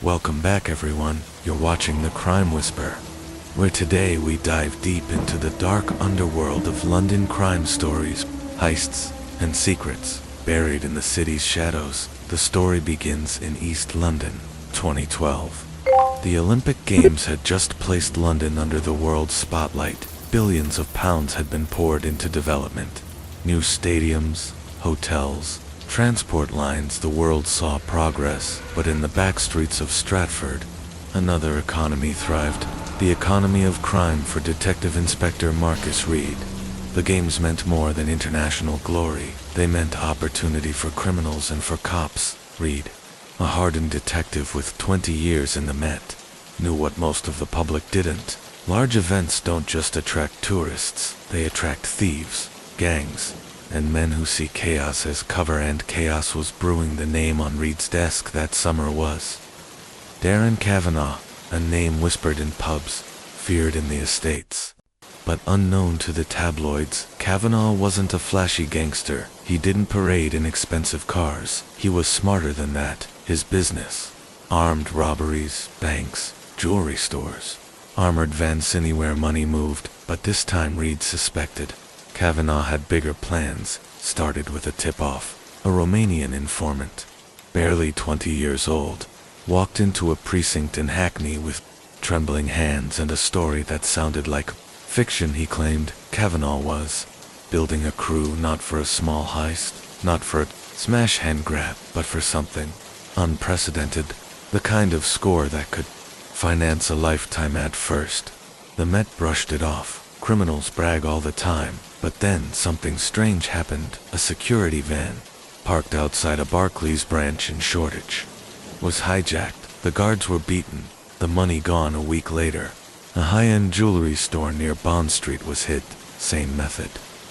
Welcome back everyone, you're watching The Crime Whisper, where today we dive deep into the dark underworld of London crime stories, heists, and secrets buried in the city's shadows. The story begins in East London, 2012. The Olympic Games had just placed London under the world's spotlight. Billions of pounds had been poured into development. New stadiums, hotels, transport lines. The world saw progress, but in the backstreets of Stratford, another economy thrived. The economy of crime for Detective Inspector Marcus Reed. The games meant more than international glory. They meant opportunity for criminals and for cops. Reed, a hardened detective with 20 years in the Met, knew what most of the public didn't. Large events don't just attract tourists, they attract thieves, gangs, and men who see chaos as cover, and chaos was brewing. The name on Reed's desk that summer was Darren Kavanagh, a name whispered in pubs, feared in the estates. But unknown to the tabloids, Kavanagh wasn't a flashy gangster. He didn't parade in expensive cars. He was smarter than that. His business: armed robberies, banks, jewelry stores, armored vans, anywhere money moved. But this time Reed suspected Kavanagh had bigger plans. Started with a tip-off. A Romanian informant, barely 20 years old, walked into a precinct in Hackney with trembling hands and a story that sounded like fiction. He claimed Kavanagh was building a crew not for a small heist, not for a smash hand grab, but for something unprecedented, the kind of score that could finance a lifetime. At first, the Met brushed it off. Criminals brag all the time. But then something strange happened. A security van, parked outside a Barclays branch in Shoreditch, was hijacked. The guards were beaten, the money gone. A week later, a high-end jewelry store near Bond Street was hit. Same method,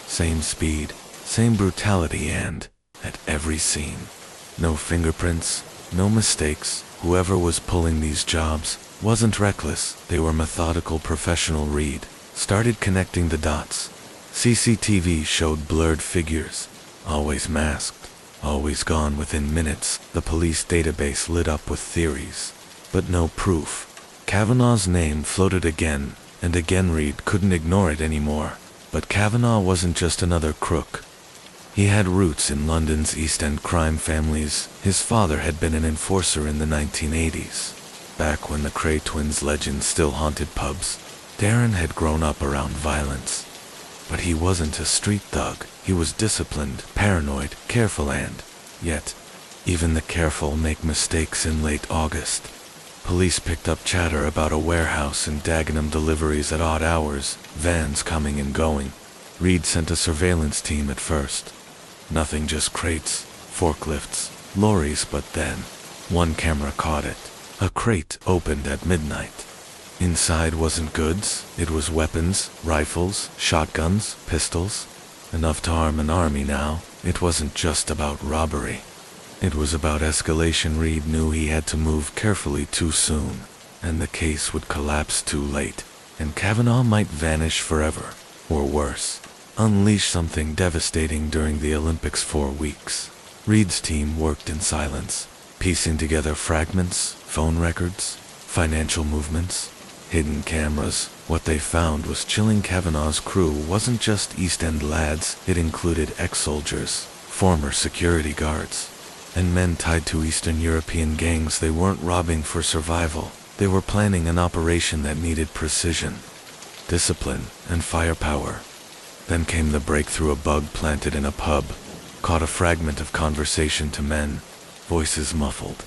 same speed, same brutality, and at every scene, no fingerprints, no mistakes. Whoever was pulling these jobs wasn't reckless. They were methodical. Professional. Reed started connecting the dots. CCTV showed blurred figures, always masked, always gone within minutes. The police database lit up with theories, but no proof. Kavanagh's name floated again and again. Reed couldn't ignore it anymore. But Kavanagh wasn't just another crook. He had roots in London's East End crime families. His father had been an enforcer in the 1980s, back when the Cray twins legend still haunted pubs. Darren had grown up around violence. But he wasn't a street thug. He was disciplined, paranoid, careful, and yet, even the careful make mistakes. In late August, police picked up chatter about a warehouse in Dagenham, deliveries at odd hours, vans coming and going. Reed sent a surveillance team at first. Nothing, just crates, forklifts, lorries. But then, one camera caught it. A crate opened at midnight. Inside wasn't goods, it was weapons, rifles, shotguns, pistols. Enough to arm an army. Now, it wasn't just about robbery. It was about escalation. Reed knew he had to move carefully. Too soon, and the case would collapse. Too late, and Kavanagh might vanish forever. Or worse, unleash something devastating. During the Olympics 4 weeks, Reed's team worked in silence, piecing together fragments, phone records, financial movements, hidden cameras. What they found was chilling. Kavanagh's crew wasn't just East End lads. It included ex-soldiers, former security guards, and men tied to Eastern European gangs. They weren't robbing for survival. They were planning an operation that needed precision, discipline, and firepower. Then came the breakthrough. A bug planted in a pub caught a fragment of conversation. To men, voices muffled,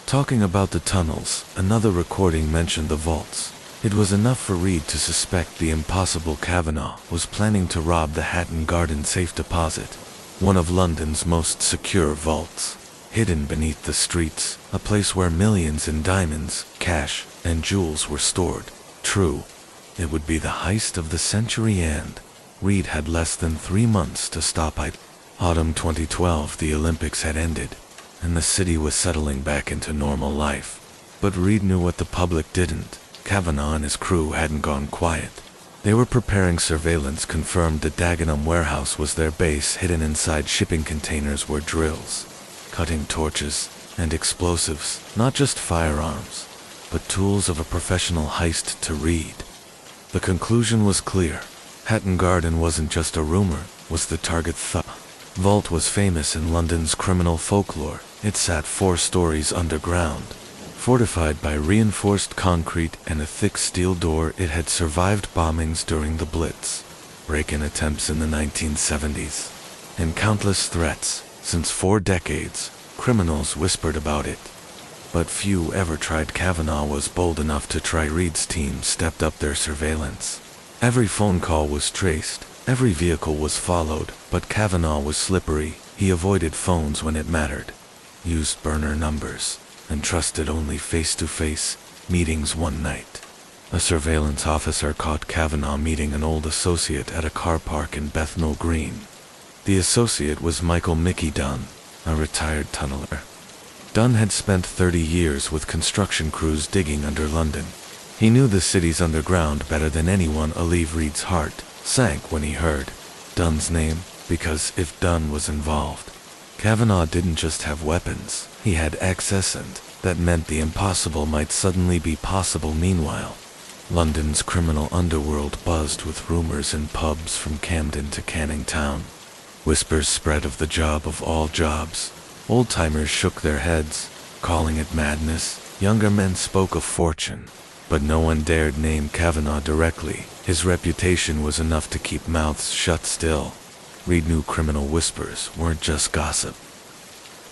talking about the tunnels. Another recording mentioned the vaults. It was enough for Reed to suspect the impossible. Kavanagh was planning to rob the Hatton Garden Safe Deposit, one of London's most secure vaults, hidden beneath the streets, a place where millions in diamonds, cash, and jewels were stored. True, it would be the heist of the century, and Reed had less than 3 months to stop it. Autumn 2012, the Olympics had ended, and the city was settling back into normal life. But Reed knew what the public didn't. Kavanagh and his crew hadn't gone quiet. They were preparing. Surveillance confirmed the Dagenham warehouse was their base. Hidden inside shipping containers were drills, cutting torches, and explosives, not just firearms, but tools of a professional heist to Reed. The conclusion was clear. Hatton Garden wasn't just a rumor, was the target. Vault was famous in London's criminal folklore. It sat 4 stories underground. Fortified by reinforced concrete and a thick steel door, it had survived bombings during the Blitz, break-in attempts in the 1970s, and countless threats. Since 4 decades, criminals whispered about it. But few ever tried. Kavanaugh was bold enough to try. Reed's team stepped up their surveillance. Every phone call was traced, every vehicle was followed, but Kavanaugh was slippery. He avoided phones when it mattered, used burner numbers, and trusted only face-to-face meetings. One night, a surveillance officer caught Kavanaugh meeting an old associate at a car park in Bethnal Green. The associate was Michael "Mickey" Dunn, a retired tunneler. Dunn had spent 30 years with construction crews digging under London. He knew the city's underground better than anyone. Reed's heart sank when he heard Dunn's name, because if Dunn was involved, Kavanaugh didn't just have weapons, he had access, and that meant the impossible might suddenly be possible. Meanwhile, London's criminal underworld buzzed with rumors in pubs from Camden to Canning Town. Whispers spread of the job of all jobs. Old-timers shook their heads, calling it madness. Younger men spoke of fortune, but no one dared name Kavanaugh directly. His reputation was enough to keep mouths shut. Still, Reed knew criminal whispers weren't just gossip.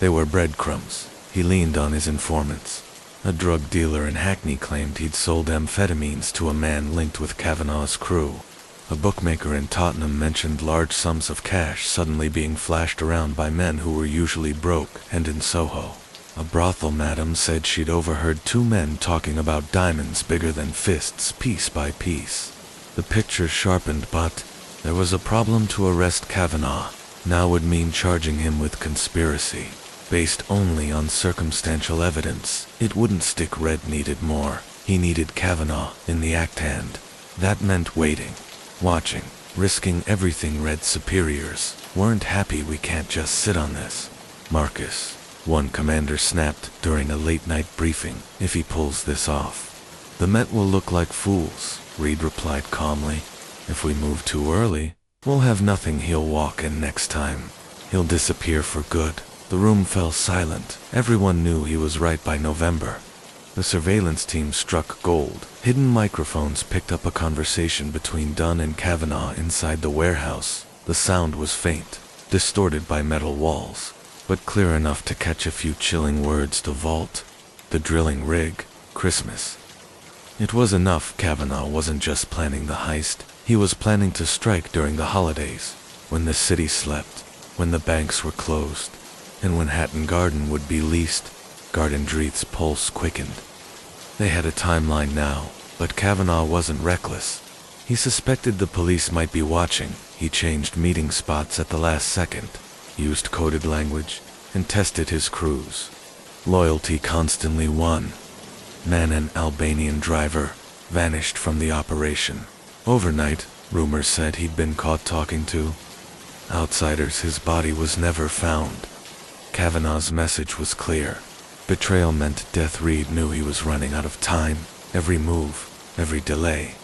They were breadcrumbs. He leaned on his informants. A drug dealer in Hackney claimed he'd sold amphetamines to a man linked with Kavanaugh's crew. A bookmaker in Tottenham mentioned large sums of cash suddenly being flashed around by men who were usually broke. And in Soho, a brothel madam said she'd overheard 2 men talking about diamonds bigger than fists. Piece by piece, the picture sharpened, but there was a problem. To arrest Kavanaugh now would mean charging him with conspiracy, based only on circumstantial evidence. It wouldn't stick. Red needed more. He needed Kavanaugh in the act hand. That meant waiting, watching, risking everything. Red's superiors weren't happy. "We can't just sit on this, Marcus," one commander snapped during a late-night briefing. "If he pulls this off, the Met will look like fools," Reed replied calmly. "If we move too early, we'll have nothing. He'll walk in next time. He'll disappear for good." The room fell silent. Everyone knew he was right. By November, the surveillance team struck gold. Hidden microphones picked up a conversation between Dunn and Kavanaugh inside the warehouse. The sound was faint, distorted by metal walls, but clear enough to catch a few chilling words. "The vault, the drilling rig, Christmas." It was enough. Kavanaugh wasn't just planning the heist, he was planning to strike during the holidays, when the city slept, when the banks were closed, and when Hatton Garden would be leased. Gardendreith's pulse quickened. They had a timeline now, but Kavanaugh wasn't reckless. He suspected the police might be watching. He changed meeting spots at the last second, used coded language, and tested his crews. Loyalty constantly won. Man, an Albanian driver, vanished from the operation. Overnight, rumors said he'd been caught talking to outsiders. His body was never found. Kavanaugh's message was clear. Betrayal meant death. Reed knew he was running out of time. Every move, every delay,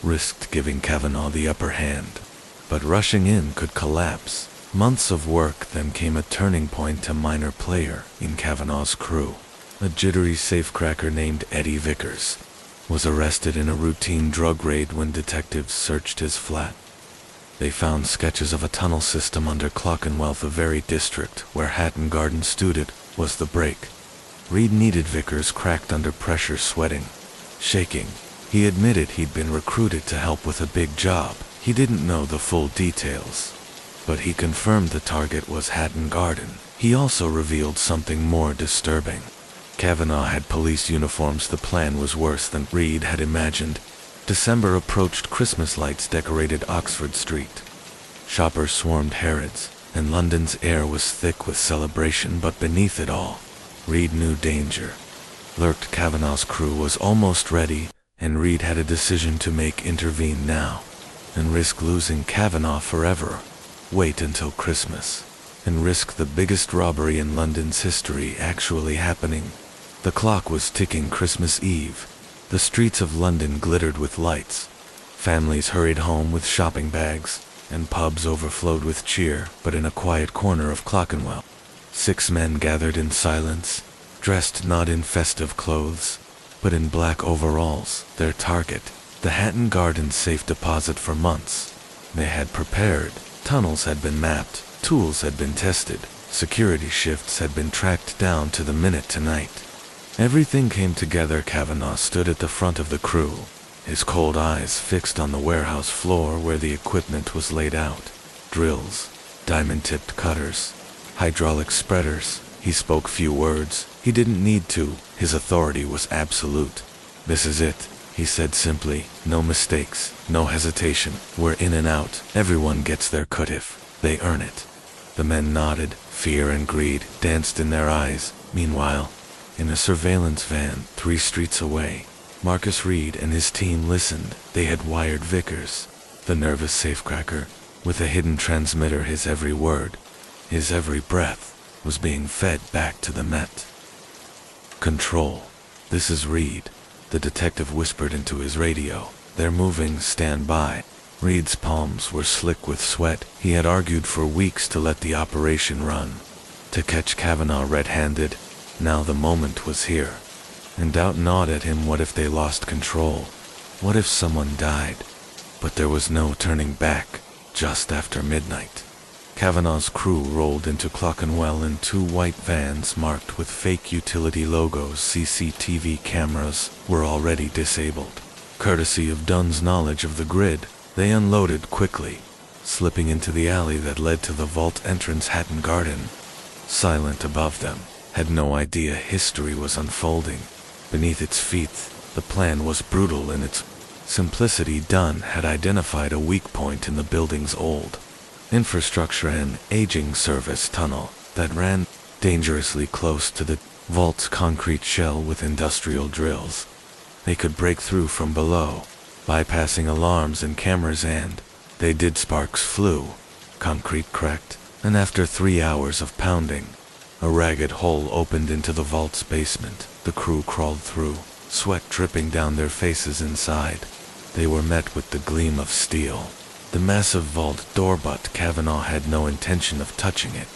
risked giving Kavanaugh the upper hand. But rushing in could collapse. Months of work, then came a turning point. A minor player in Kavanaugh's crew, a jittery safecracker named Eddie Vickers, was arrested in a routine drug raid when detectives searched his flat. They found sketches of a tunnel system under Clockenwell. The very district where Hatton Garden stood. It was the break Reed needed. Vickers cracked under pressure, sweating, shaking. He admitted he'd been recruited to help with a big job. He didn't know the full details, but he confirmed the target was Hatton Garden. He also revealed something more disturbing. Kavanaugh had police uniforms. The plan was worse than Reed had imagined. December approached. Christmas lights decorated Oxford Street. Shoppers swarmed Harrods, and London's air was thick with celebration. But beneath it all, Reed knew danger lurked. Kavanaugh's crew was almost ready, and Reed had a decision to make: intervene now, and risk losing Kavanaugh forever. Wait until Christmas. and risk the biggest robbery in London's history actually happening. The clock was ticking Christmas Eve. The streets of London glittered with lights. Families hurried home with shopping bags, and pubs overflowed with cheer. But in a quiet corner of Clerkenwell, 6 men gathered in silence, dressed not in festive clothes, but in black overalls. Their target, the Hatton Garden safe deposit for months. They had prepared. Tunnels had been mapped, tools had been tested, security shifts had been tracked down to the minute tonight. Everything came together. Kavanaugh stood at the front of the crew, his cold eyes fixed on the warehouse floor where the equipment was laid out. Drills, diamond-tipped cutters, hydraulic spreaders. He spoke few words. He didn't need to. His authority was absolute. "This is it," he said simply. "No mistakes, no hesitation. We're in and out. Everyone gets their cut if they earn it." The men nodded. Fear and greed danced in their eyes. Meanwhile, in a surveillance van 3 streets away, Marcus Reed and his team listened. They had wired Vickers, the nervous safecracker, with a hidden transmitter. His every word, his every breath, was being fed back to the Met. "Control, this is Reed," the detective whispered into his radio. "They're moving, stand by." Reed's palms were slick with sweat. He had argued for weeks to let the operation run, to catch Kavanaugh red-handed. Now the moment was here, and doubt gnawed at him. What if they lost control? What if someone died? But there was no turning back. Just after midnight, Kavanaugh's crew rolled into Clerkenwell in 2 white vans marked with fake utility logos. CCTV cameras were already disabled. Courtesy of Dunn's knowledge of the grid, they unloaded quickly, slipping into the alley that led to the vault entrance. Hatton Garden, silent above them, had no idea history was unfolding beneath its feet. The plan was brutal in its simplicity. Dunn had identified a weak point in the building's old infrastructure, an aging service tunnel that ran dangerously close to the vault's concrete shell with industrial drills. They could break through from below, bypassing alarms and cameras, and they did. Sparks flew, concrete cracked, and after 3 hours of pounding, a ragged hole opened into the vault's basement. The crew crawled through, sweat dripping down their faces. Inside, they were met with the gleam of steel. The massive vault door, but Kavanaugh had no intention of touching it.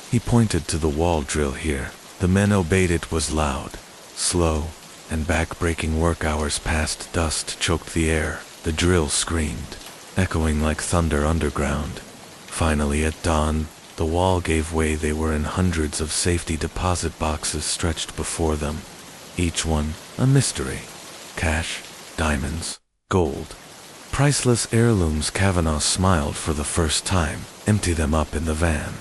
He pointed to the wall. "Drill here." The men obeyed. It was loud, slow, and back-breaking. Work hours passed. Dust choked the air. The drill screamed, echoing like thunder underground. Finally, at dawn, the wall gave way. They were in hundreds of safety deposit boxes stretched before them, each one a mystery. Cash, diamonds, gold, priceless heirlooms. Kavanaugh smiled for the first time. "Empty them up in the van."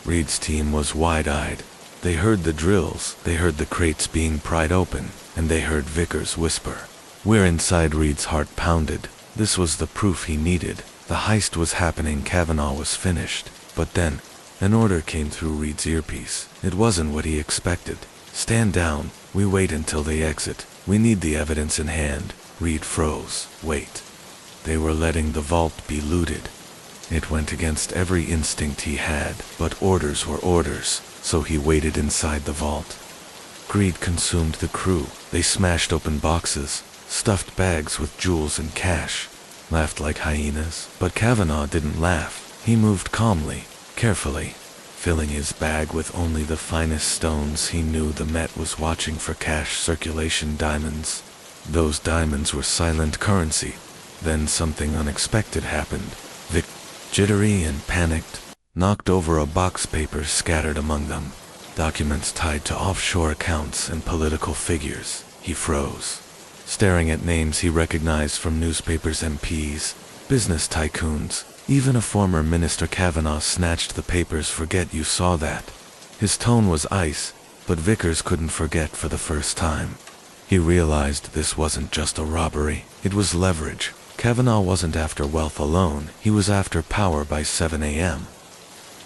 Reed's team was wide-eyed. They heard the drills, they heard the crates being pried open, and they heard Vickers whisper, "We're inside." Reed's heart pounded. This was the proof he needed. The heist was happening. Kavanaugh was finished. But then, an order came through Reed's earpiece. It wasn't what he expected. "Stand down. We wait until they exit. We need the evidence in hand." Reed froze. Wait. They were letting the vault be looted. It went against every instinct he had, but orders were orders, so he waited inside the vault. Greed consumed the crew. They smashed open boxes, stuffed bags with jewels and cash, laughed like hyenas. But Kavanaugh didn't laugh. He moved calmly, carefully, filling his bag with only the finest stones. He knew the Met was watching for cash circulation. Diamonds. Those diamonds were silent currency. Then something unexpected happened. Vic, jittery and panicked, knocked over a box. Papers scattered among them, documents tied to offshore accounts and political figures. He froze, staring at names he recognized from newspapers. MPs, business tycoons, even a former minister. Kavanaugh snatched the papers. "Forget you saw that." His tone was ice, but Vickers couldn't forget. For the first time, he realized this wasn't just a robbery, it was leverage. Kavanaugh wasn't after wealth alone, he was after power. By 7 a.m.,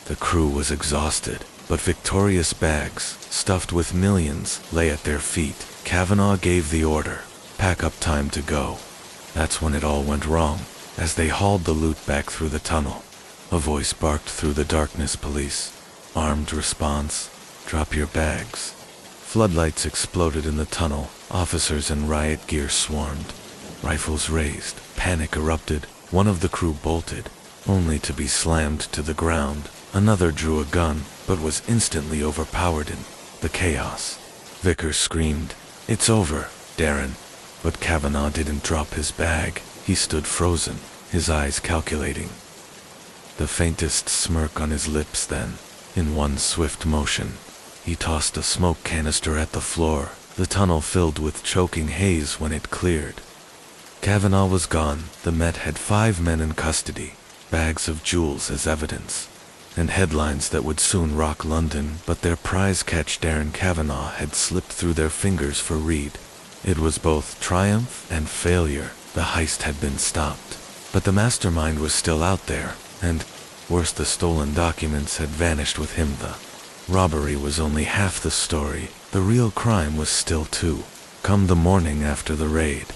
the crew was exhausted, but victorious. Bags, stuffed with millions, lay at their feet. Kavanaugh gave the order, "Pack up, time to go." That's when it all went wrong. As they hauled the loot back through the tunnel, a voice barked through the darkness, "Police." Armed response, drop your bags. Floodlights exploded in the tunnel. Officers in riot gear swarmed. Rifles raised. Panic erupted. One of the crew bolted, only to be slammed to the ground. Another drew a gun, but was instantly overpowered in the chaos. Vickers screamed, "It's over, Darren." But Kavanaugh didn't drop his bag. He stood frozen, his eyes calculating. The faintest smirk on his lips then, in one swift motion, he tossed a smoke canister at the floor. The tunnel filled with choking haze when it cleared. Kavanaugh was gone. The Met had 5 men in custody, bags of jewels as evidence, and headlines that would soon rock London, but their prize catch Darren Kavanaugh had slipped through their fingers for Reed. It was both triumph and failure. The heist had been stopped, but the mastermind was still out there, and, worse, the stolen documents had vanished with him. The robbery was only half the story. The real crime was still too. Come the morning after the raid,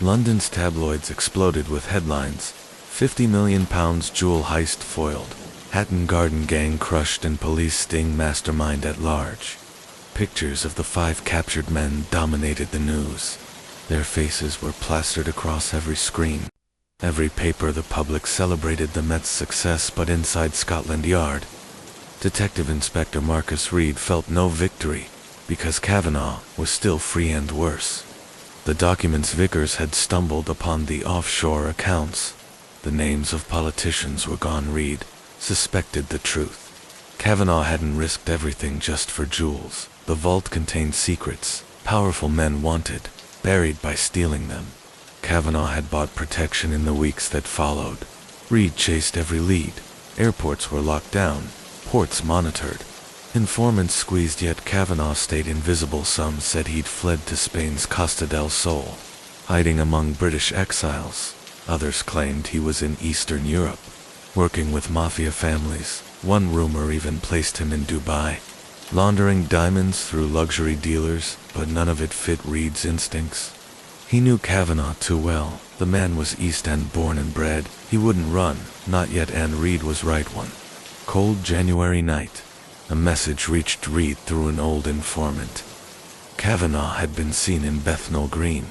London's tabloids exploded with headlines: £50 million jewel heist foiled, Hatton Garden gang crushed and police sting mastermind at large. Pictures of the 5 captured men dominated the news. Their faces were plastered across every screen. Every paper the public celebrated the Met's success, but inside Scotland Yard, Detective Inspector Marcus Reed felt no victory, because Kavanaugh was still free and worse. The documents Vickers had stumbled upon, the offshore accounts, the names of politicians were gone. Reed suspected the truth. Kavanaugh hadn't risked everything just for jewels. The vault contained secrets powerful men wanted, buried by stealing them. Kavanaugh had bought protection in the weeks that followed. Reed chased every lead. Airports were locked down, ports monitored, informants squeezed, yet Kavanaugh stayed invisible. Some said he'd fled to Spain's Costa del Sol, hiding among British exiles. Others claimed he was in Eastern Europe, working with mafia families. One rumor even placed him in Dubai, laundering diamonds through luxury dealers, but none of it fit Reed's instincts. He knew Kavanaugh too well. The man was East End born and bred. He wouldn't run, not yet, and Reed was right. One cold January night, a message reached Reed through an old informant. Kavanaugh had been seen in Bethnal Green,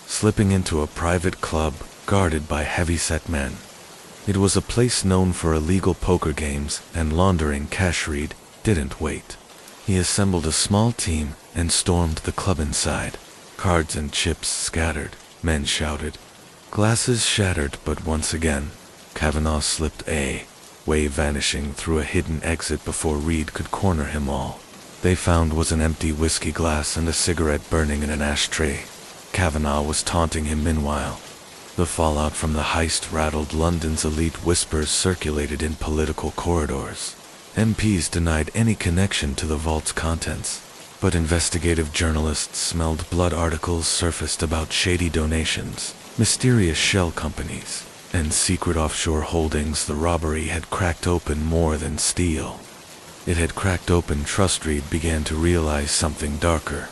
slipping into a private club guarded by heavy-set men. It was a place known for illegal poker games and laundering cash. Reed didn't wait. He assembled a small team and stormed the club. Inside, cards and chips scattered, men shouted, glasses shattered, but once again, Kavanaugh slipped away, vanishing through a hidden exit before Reed could corner him. All they found was an empty whiskey glass and a cigarette burning in an ashtray. Kavanaugh was taunting him meanwhile. The fallout from the heist rattled London's elite. Whispers circulated in political corridors. MPs denied any connection to the vault's contents, but investigative journalists smelled blood. Articles surfaced about shady donations, mysterious shell companies, and secret offshore holdings. The robbery had cracked open more than steel. It had cracked open trust. Reed began to realize something darker.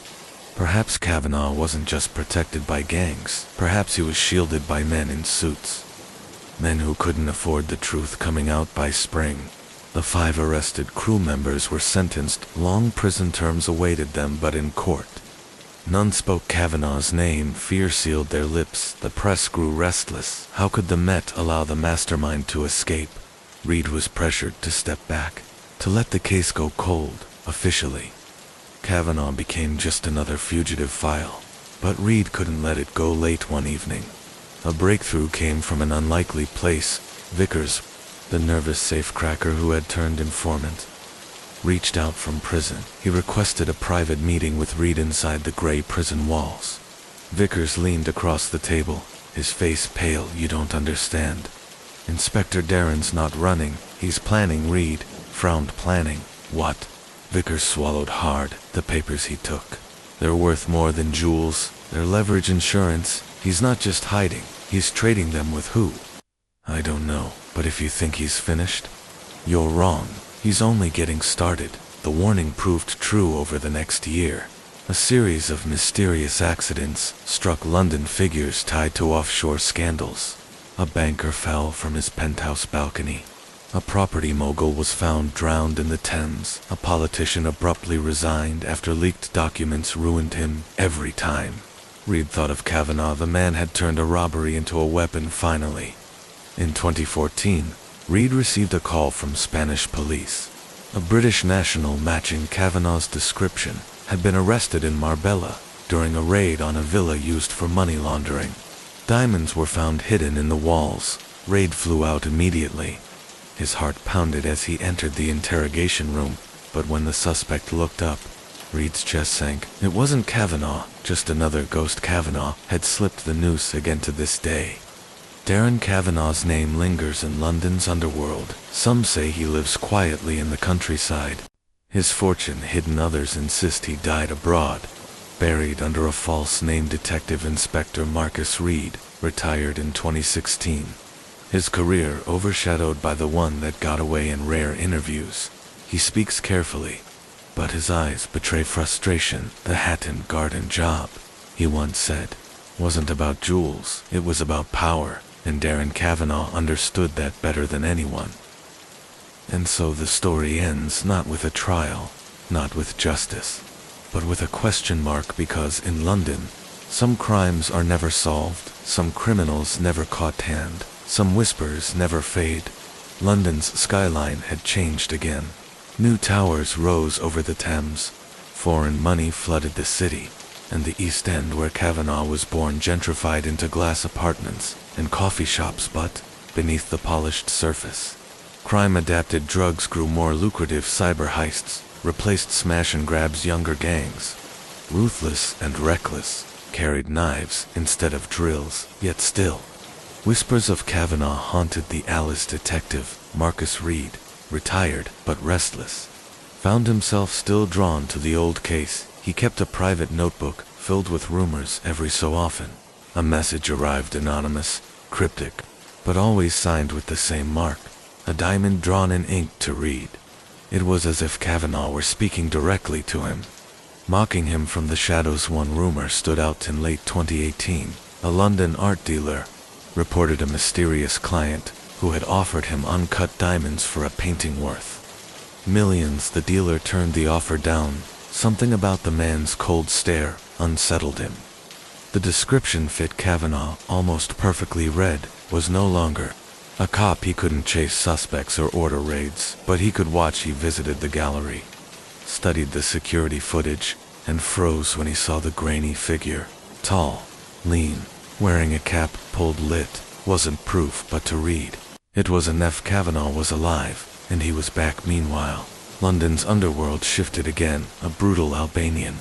Perhaps Kavanaugh wasn't just protected by gangs. Perhaps he was shielded by men in suits. Men who couldn't afford the truth coming out by spring. The 5 arrested crew members were sentenced. Long prison terms awaited them, but in court, none spoke Kavanaugh's name. Fear sealed their lips. The press grew restless. How could the Met allow the mastermind to escape? Reed was pressured to step back, to let the case go cold. Officially, Kavanaugh became just another fugitive file. But Reed couldn't let it go. Late one evening, a breakthrough came from an unlikely place. Vickers, the nervous safecracker who had turned informant, reached out from prison. He requested a private meeting with Reed inside the gray prison walls. Vickers leaned across the table, his face pale. You don't understand. Inspector Darren's not running, he's planning. Reed frowned. Planning what? Vickers swallowed hard. The papers he took, they're worth more than jewels. They're leverage insurance. He's not just hiding, he's trading them with who? I don't know, but if you think he's finished, you're wrong. He's only getting started. The warning proved true over the next year. A series of mysterious accidents struck London. Figures tied to offshore scandals. A banker fell from his penthouse balcony. A property mogul was found drowned in the Thames. A politician abruptly resigned after leaked documents ruined him every time. Reed thought of Kavanaugh. The man had turned a robbery into a weapon finally. In 2014, Reed received a call from Spanish police. A British national matching Kavanaugh's description had been arrested in Marbella during a raid on a villa used for money laundering. Diamonds were found hidden in the walls. Reed flew out immediately. His heart pounded as he entered the interrogation room, but when the suspect looked up, Reed's chest sank. It wasn't Kavanaugh, just another ghost. Kavanaugh had slipped the noose again to this day. Darren Kavanaugh's name lingers in London's underworld. Some say he lives quietly in the countryside. His fortune hidden, others insist he died abroad, buried under a false name. Detective Inspector Marcus Reed retired in 2016. His career overshadowed by the one that got away in rare interviews. He speaks carefully, but his eyes betray frustration. The Hatton Garden job, he once said, wasn't about jewels, it was about power, and Darren Kavanaugh understood that better than anyone. And so the story ends not with a trial, not with justice, but with a question mark, because in London, some crimes are never solved, some criminals never caught, and some whispers never fade. London's skyline had changed again. New towers rose over the Thames. Foreign money flooded the city, and the East End, where Kavanaugh was born, gentrified into glass apartments and coffee shops. But beneath the polished surface, crime adapted. Drugs grew more lucrative. Cyber heists replaced smash and grabs. Younger gangs, ruthless and reckless, carried knives instead of drills. Yet still, whispers of Kavanaugh haunted the Alice. Detective Marcus Reed, retired but restless, found himself still drawn to the old case. He kept a private notebook filled with rumors. Every so often, a message arrived, anonymous, cryptic, but always signed with the same mark, a diamond drawn in ink. To Reed, it was as if Kavanaugh were speaking directly to him, mocking him from the shadows. One rumor stood out. In late 2018, a London art dealer reported a mysterious client who had offered him uncut diamonds for a painting worth millions. The dealer turned the offer down. Something about the man's cold stare unsettled him. The description fit Kavanaugh almost perfectly. Reed was no longer a cop. He couldn't chase suspects or order raids, but he could watch. He visited the gallery, studied the security footage, and froze when he saw the grainy figure. Tall, lean, wearing a cap pulled lit, wasn't proof, but to Reed, it was enough. Kavanaugh was alive, and he was back. Meanwhile, London's underworld shifted again. A brutal Albanian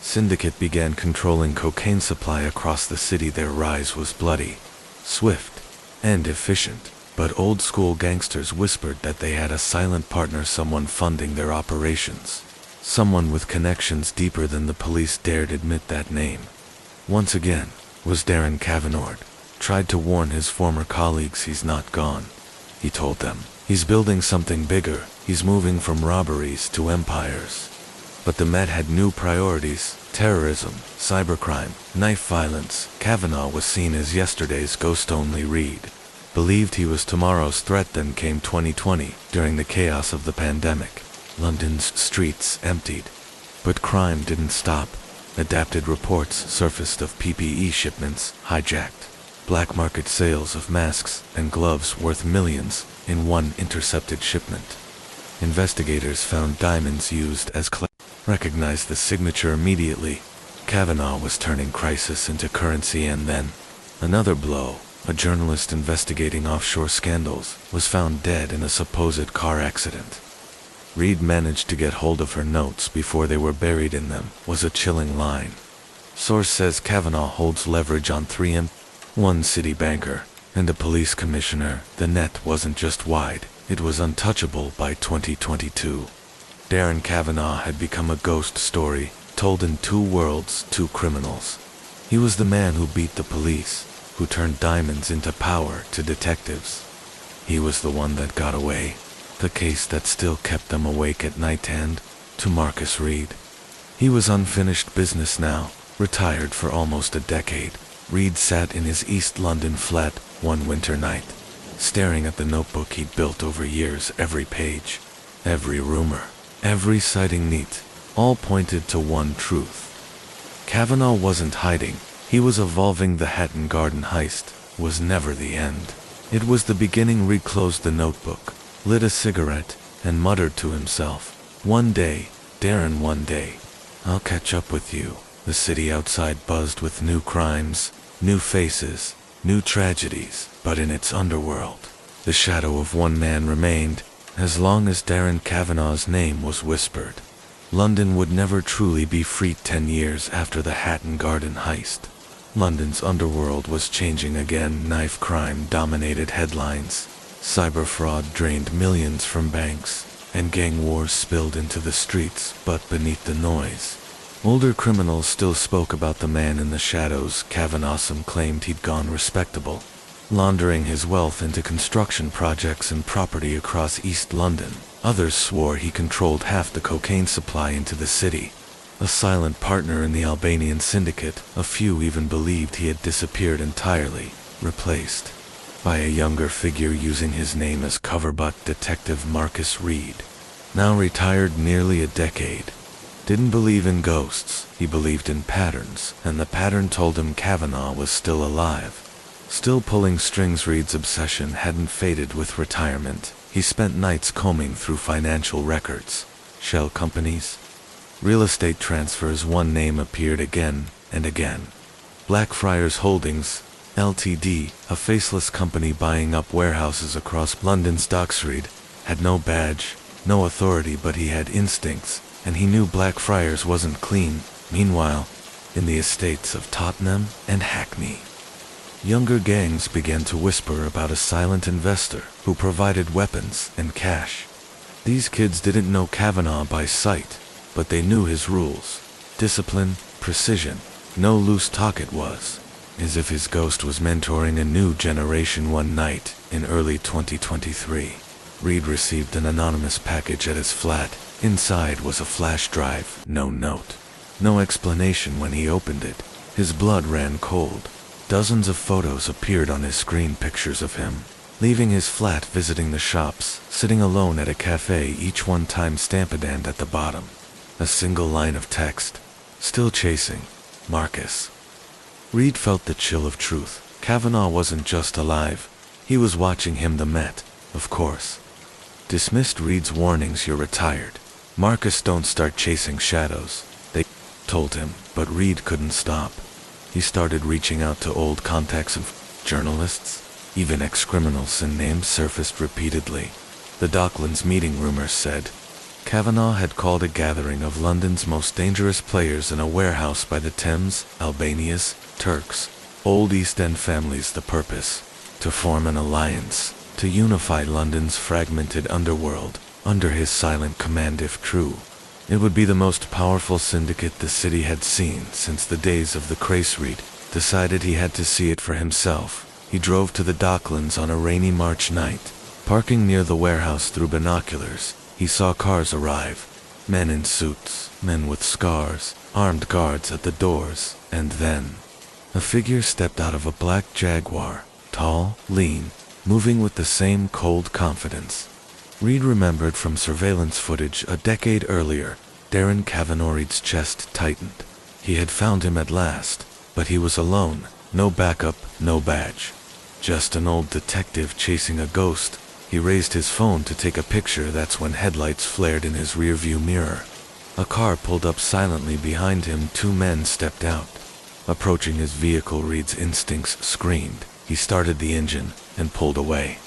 syndicate began controlling cocaine supply across the city. Their rise was bloody, swift, and efficient, but old-school gangsters whispered that they had a silent partner, someone funding their operations, someone with connections deeper than the police dared admit. That name, once again, was Darren Kavanaugh. Tried to warn his former colleagues. He's not gone, he told them. He's building something bigger. He's moving from robberies to empires. But the Met had new priorities: terrorism, cybercrime, knife violence. Kavanaugh was seen as yesterday's ghost. Only Reed believed he was tomorrow's threat. Then came 2020, during the chaos of the pandemic. London's streets emptied, but crime didn't stop. Adapted reports surfaced of PPE shipments hijacked, black market sales of masks and gloves worth millions in one intercepted shipment. Investigators found diamonds used as recognized the signature immediately. Kavanaugh was turning crisis into currency. And then, another blow. A journalist investigating offshore scandals was found dead in a supposed car accident. Reed managed to get hold of her notes before they were buried in them. Was a chilling line. Source says Kavanaugh holds leverage on 3M, one city banker, and a police commissioner. The net wasn't just wide, it was untouchable. By 2022, Darren Kavanaugh had become a ghost story, told in two worlds, two criminals. He was the man who beat the police, who turned diamonds into power to detectives. He was the one that got away, the case that still kept them awake at night. And to Marcus Reed, he was unfinished business now. Retired for almost a decade, Reed sat in his East London flat one winter night, staring at the notebook he'd built over years. Every page, every rumor, every sighting neat, all pointed to one truth. Kavanaugh wasn't hiding. He was evolving. The Hatton Garden heist was never the end. It was the beginning. Reed closed the notebook, lit a cigarette, and muttered to himself, "One day, Darren, one day, I'll catch up with you." The city outside buzzed with new crimes, new faces, new tragedies, but in its underworld, the shadow of one man remained. As long as Darren Kavanaugh's name was whispered, London would never truly be free. 10 years after the Hatton Garden heist, London's underworld was changing again. Knife crime dominated headlines, cyber fraud drained millions from banks, and gang wars spilled into the streets. But beneath the noise, older criminals still spoke about the man in the shadows. Kavanaugh. Some claimed he'd gone respectable, laundering his wealth into construction projects and property across East London. Others swore he controlled half the cocaine supply into the city, a silent partner in the Albanian syndicate. A few even believed he had disappeared entirely, replaced by a younger figure using his name as cover. But Detective Marcus Reed, now retired nearly a decade, didn't believe in ghosts. He believed in patterns, and the pattern told him Kavanaugh was still alive, still pulling strings. Reed's obsession hadn't faded with retirement. He spent nights combing through financial records, shell companies, real estate transfers. One name appeared again and again: Blackfriars Holdings, Ltd., a faceless company buying up warehouses across London's docks. Reed had no badge, no authority, but he had instincts, and he knew Blackfriars wasn't clean. Meanwhile, in the estates of Tottenham and Hackney, younger gangs began to whisper about a silent investor who provided weapons and cash. These kids didn't know Kavanaugh by sight, but they knew his rules: discipline, precision, no loose talk. It was as if his ghost was mentoring a new generation. One night in early 2023, Reed received an anonymous package at his flat. Inside was a flash drive. No note, no explanation. When he opened it, his blood ran cold. Dozens of photos appeared on his screen, pictures of him leaving his flat, visiting the shops, sitting alone at a cafe, each one time-stamped, and at the bottom, a single line of text: "Still chasing, Marcus." Reed felt the chill of truth. Kavanaugh wasn't just alive, he was watching him. The Met, of course, dismissed Reed's warnings. "You're retired, Marcus. Don't start chasing shadows," they told him. But Reed couldn't stop. He started reaching out to old contacts of journalists, even ex-criminals, and names surfaced repeatedly. The Docklands meeting, rumors said. Kavanaugh had called a gathering of London's most dangerous players in a warehouse by the Thames: Albanians, Turks, old East End families. The purpose: to form an alliance, to unify London's fragmented underworld under his silent command. If true, it would be the most powerful syndicate the city had seen since the days of the Craze. Reed decided he had to see it for himself. He drove to the Docklands on a rainy March night. Parking near the warehouse, through binoculars, he saw cars arrive, men in suits, men with scars, armed guards at the doors, and then a figure stepped out of a black Jaguar, tall, lean, moving with the same cold confidence Reed remembered from surveillance footage a decade earlier. Darren Kavanaugh. Reed's chest tightened. He had found him at last, but he was alone. No backup, no badge. Just an old detective chasing a ghost. He raised his phone to take a picture. That's when headlights flared in his rearview mirror. A car pulled up silently behind him. Two men stepped out. Approaching his vehicle, Reed's instincts screamed. He started the engine and pulled away.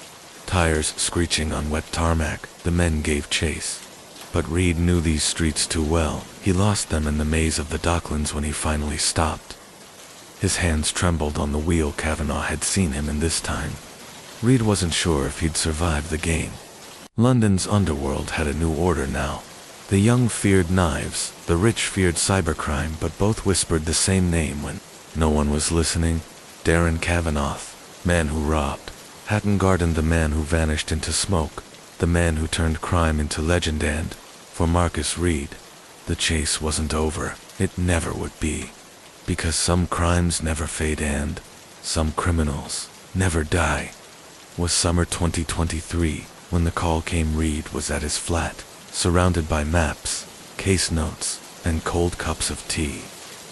Tires screeching on wet tarmac, the men gave chase. But Reed knew these streets too well. He lost them in the maze of the Docklands when he finally stopped. His hands trembled on the wheel. Kavanaugh had seen him in this time. Reed wasn't sure if he'd survive the game. London's underworld had a new order now. The young feared knives, the rich feared cybercrime, but both whispered the same name when no one was listening. Darren Kavanaugh, man who robbed Hatton Garden, the man who vanished into smoke, the man who turned crime into legend. And for Marcus Reed, the chase wasn't over. It never would be. Because some crimes never fade and some criminals never die. was summer 2023. When the call came, Reed was at his flat, surrounded by maps, case notes, and cold cups of tea.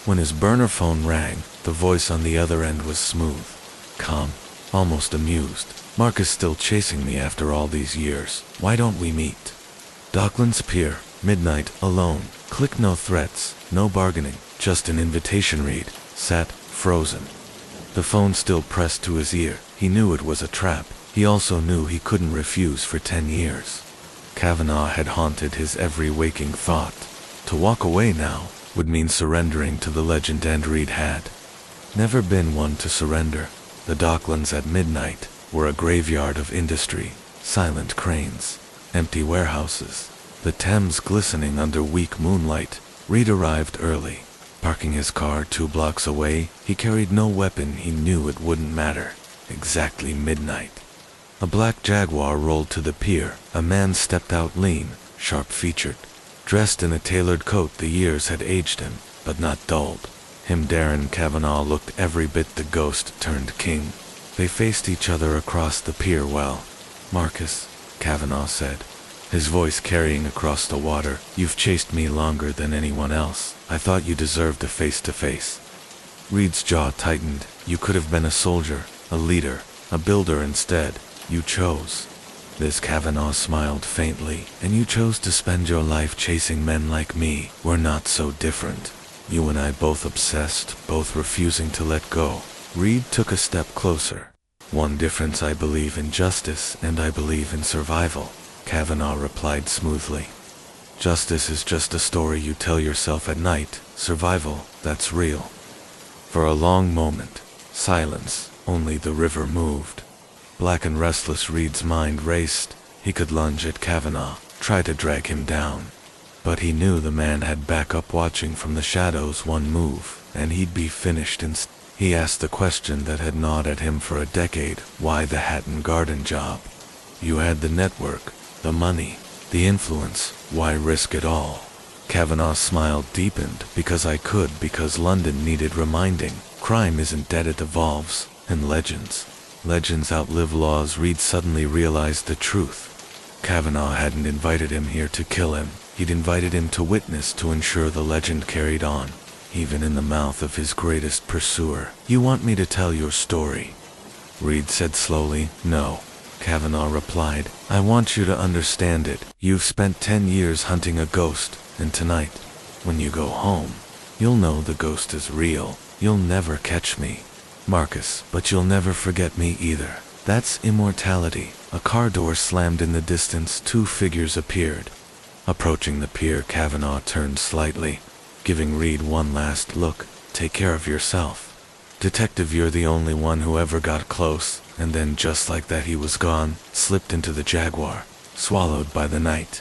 When his burner phone rang, the voice on the other end was smooth, calm, almost amused. "Mark is still chasing me after all these years. Why don't we meet? Docklands Pier, midnight, alone. Click, no threats, no bargaining, just an invitation." Reed sat frozen, the phone still pressed to his ear. He knew it was a trap. He also knew he couldn't refuse for 10 years. Kavanaugh had haunted his every waking thought. To walk away now would mean surrendering to the legend, and Reed had never been one to surrender. The Docklands at midnight were a graveyard of industry, silent cranes, empty warehouses, the Thames glistening under weak moonlight. Reed arrived early. Parking his car 2 blocks away, he carried no weapon. He knew it wouldn't matter. Exactly midnight. A black Jaguar rolled to the pier. A man stepped out, lean, sharp-featured, dressed in a tailored coat. The years had aged him, but not dulled him. Darren Kavanaugh looked every bit the ghost turned king. They faced each other across the pier. "Well, Marcus," Kavanaugh said, his voice carrying across the water, "you've chased me longer than anyone else. I thought you deserved a face-to-face." Reed's jaw tightened. "You could have been a soldier, a leader, a builder. Instead, you chose this." Kavanaugh smiled faintly. "And you chose to spend your life chasing men like me. We're not so different. You and I both obsessed, both refusing to let go." Reed took a step closer. "One difference: I believe in justice, and I believe in survival," Kavanaugh replied smoothly. "Justice is just a story you tell yourself at night. Survival, that's real." For a long moment, silence. Only the river moved. Black and restless, Reed's mind raced. He could lunge at Kavanaugh, try to drag him down. But he knew the man had backup watching from the shadows. One move, and he'd be finished. He asked the question that had gnawed at him for a decade: why the Hatton Garden job? You had the network, the money, the influence. Why risk it all? Kavanaugh's smile deepened. "Because I could, because London needed reminding. Crime isn't dead, it evolves, and legends outlive laws." Reed suddenly realized the truth. Kavanaugh hadn't invited him here to kill him. He'd invited him to witness, to ensure the legend carried on, even in the mouth of his greatest pursuer. "You want me to tell your story?" Reed said slowly. "No," Kavanaugh replied. "I want you to understand it. You've spent 10 years hunting a ghost, and tonight, when you go home, you'll know the ghost is real. You'll never catch me, Marcus, but you'll never forget me either. That's immortality." A car door slammed in the distance. 2 figures appeared. Approaching the pier, Kavanaugh turned slightly, giving Reed one last look. "Take care of yourself, Detective. You're the only one who ever got close." And then, just like that, he was gone, slipped into the Jaguar, swallowed by the night,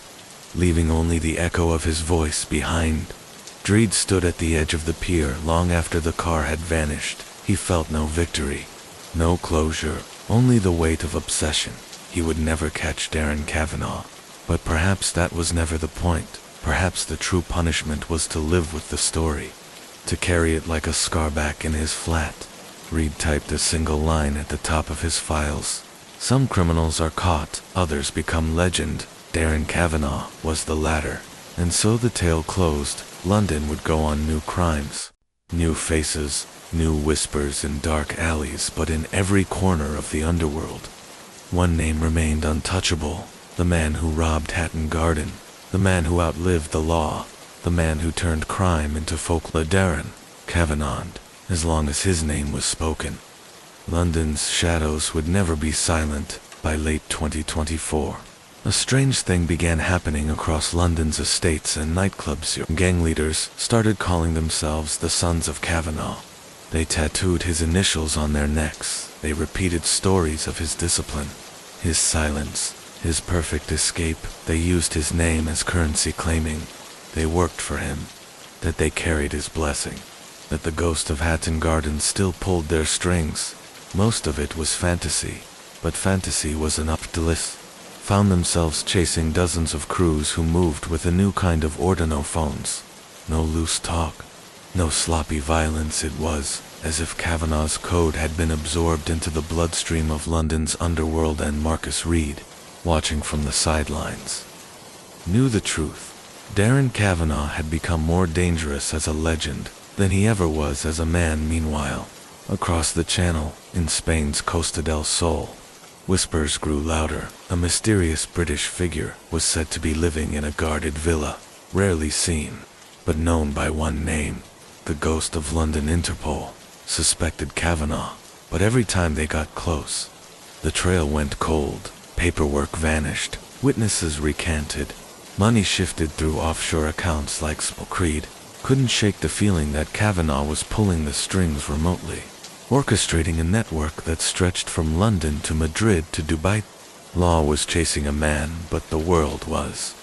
leaving only the echo of his voice behind. Reed stood at the edge of the pier long after the car had vanished. He felt no victory, no closure, only the weight of obsession. He would never catch Darren Kavanaugh. But perhaps that was never the point. Perhaps the true punishment was to live with the story, to carry it like a scar back in his flat. Reed typed a single line at the top of his files. "Some criminals are caught, others become legend." Darren Kavanaugh was the latter. And so the tale closed. London would go on: new crimes, new faces, new whispers in dark alleys, but in every corner of the underworld, one name remained untouchable: the man who robbed Hatton Garden, the man who outlived the law, the man who turned crime into folklore. Darren Kavanaugh. As long as his name was spoken, London's shadows would never be silent. By late 2024, a strange thing began happening across London's estates and nightclubs. Gang leaders started calling themselves the Sons of Kavanaugh. They tattooed his initials on their necks. They repeated stories of his discipline, his silence, his perfect escape. They used his name as currency, claiming they worked for him, that they carried his blessing, that the ghost of Hatton Garden still pulled their strings. Most of it was fantasy, but fantasy was enough to list. Found themselves chasing dozens of crews who moved with a new kind of ordinophones. No loose talk, no sloppy violence. It was as if Kavanaugh's code had been absorbed into the bloodstream of London's underworld, and Marcus Reed, watching from the sidelines, knew the truth. Darren Kavanagh had become more dangerous as a legend than he ever was as a man. Meanwhile, across the channel, in Spain's Costa del Sol, whispers grew louder. A mysterious British figure was said to be living in a guarded villa, rarely seen, but known by one name. The ghost of London. Interpol suspected Kavanagh, but every time they got close, the trail went cold. Paperwork vanished, witnesses recanted, money shifted through offshore accounts like Creed couldn't shake the feeling that Kavanagh was pulling the strings remotely, orchestrating a network that stretched from London to Madrid to Dubai. Law was chasing a man, but the world was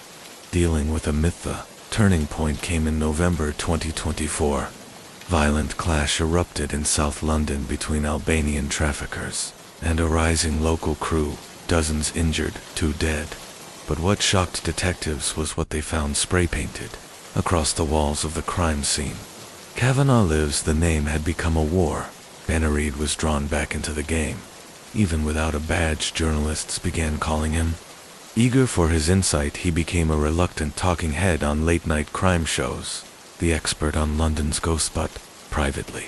dealing with a myth. The turning point came in November 2024. Violent clash erupted in South London between Albanian traffickers and a rising local crew. Dozens injured, 2 dead. But what shocked detectives was what they found spray-painted across the walls of the crime scene. Kavanagh lives. The name had become a war. Banner Reed was drawn back into the game. Even without a badge, journalists began calling him. Eager for his insight, he became a reluctant talking head on late-night crime shows, the expert on London's ghosts. But privately,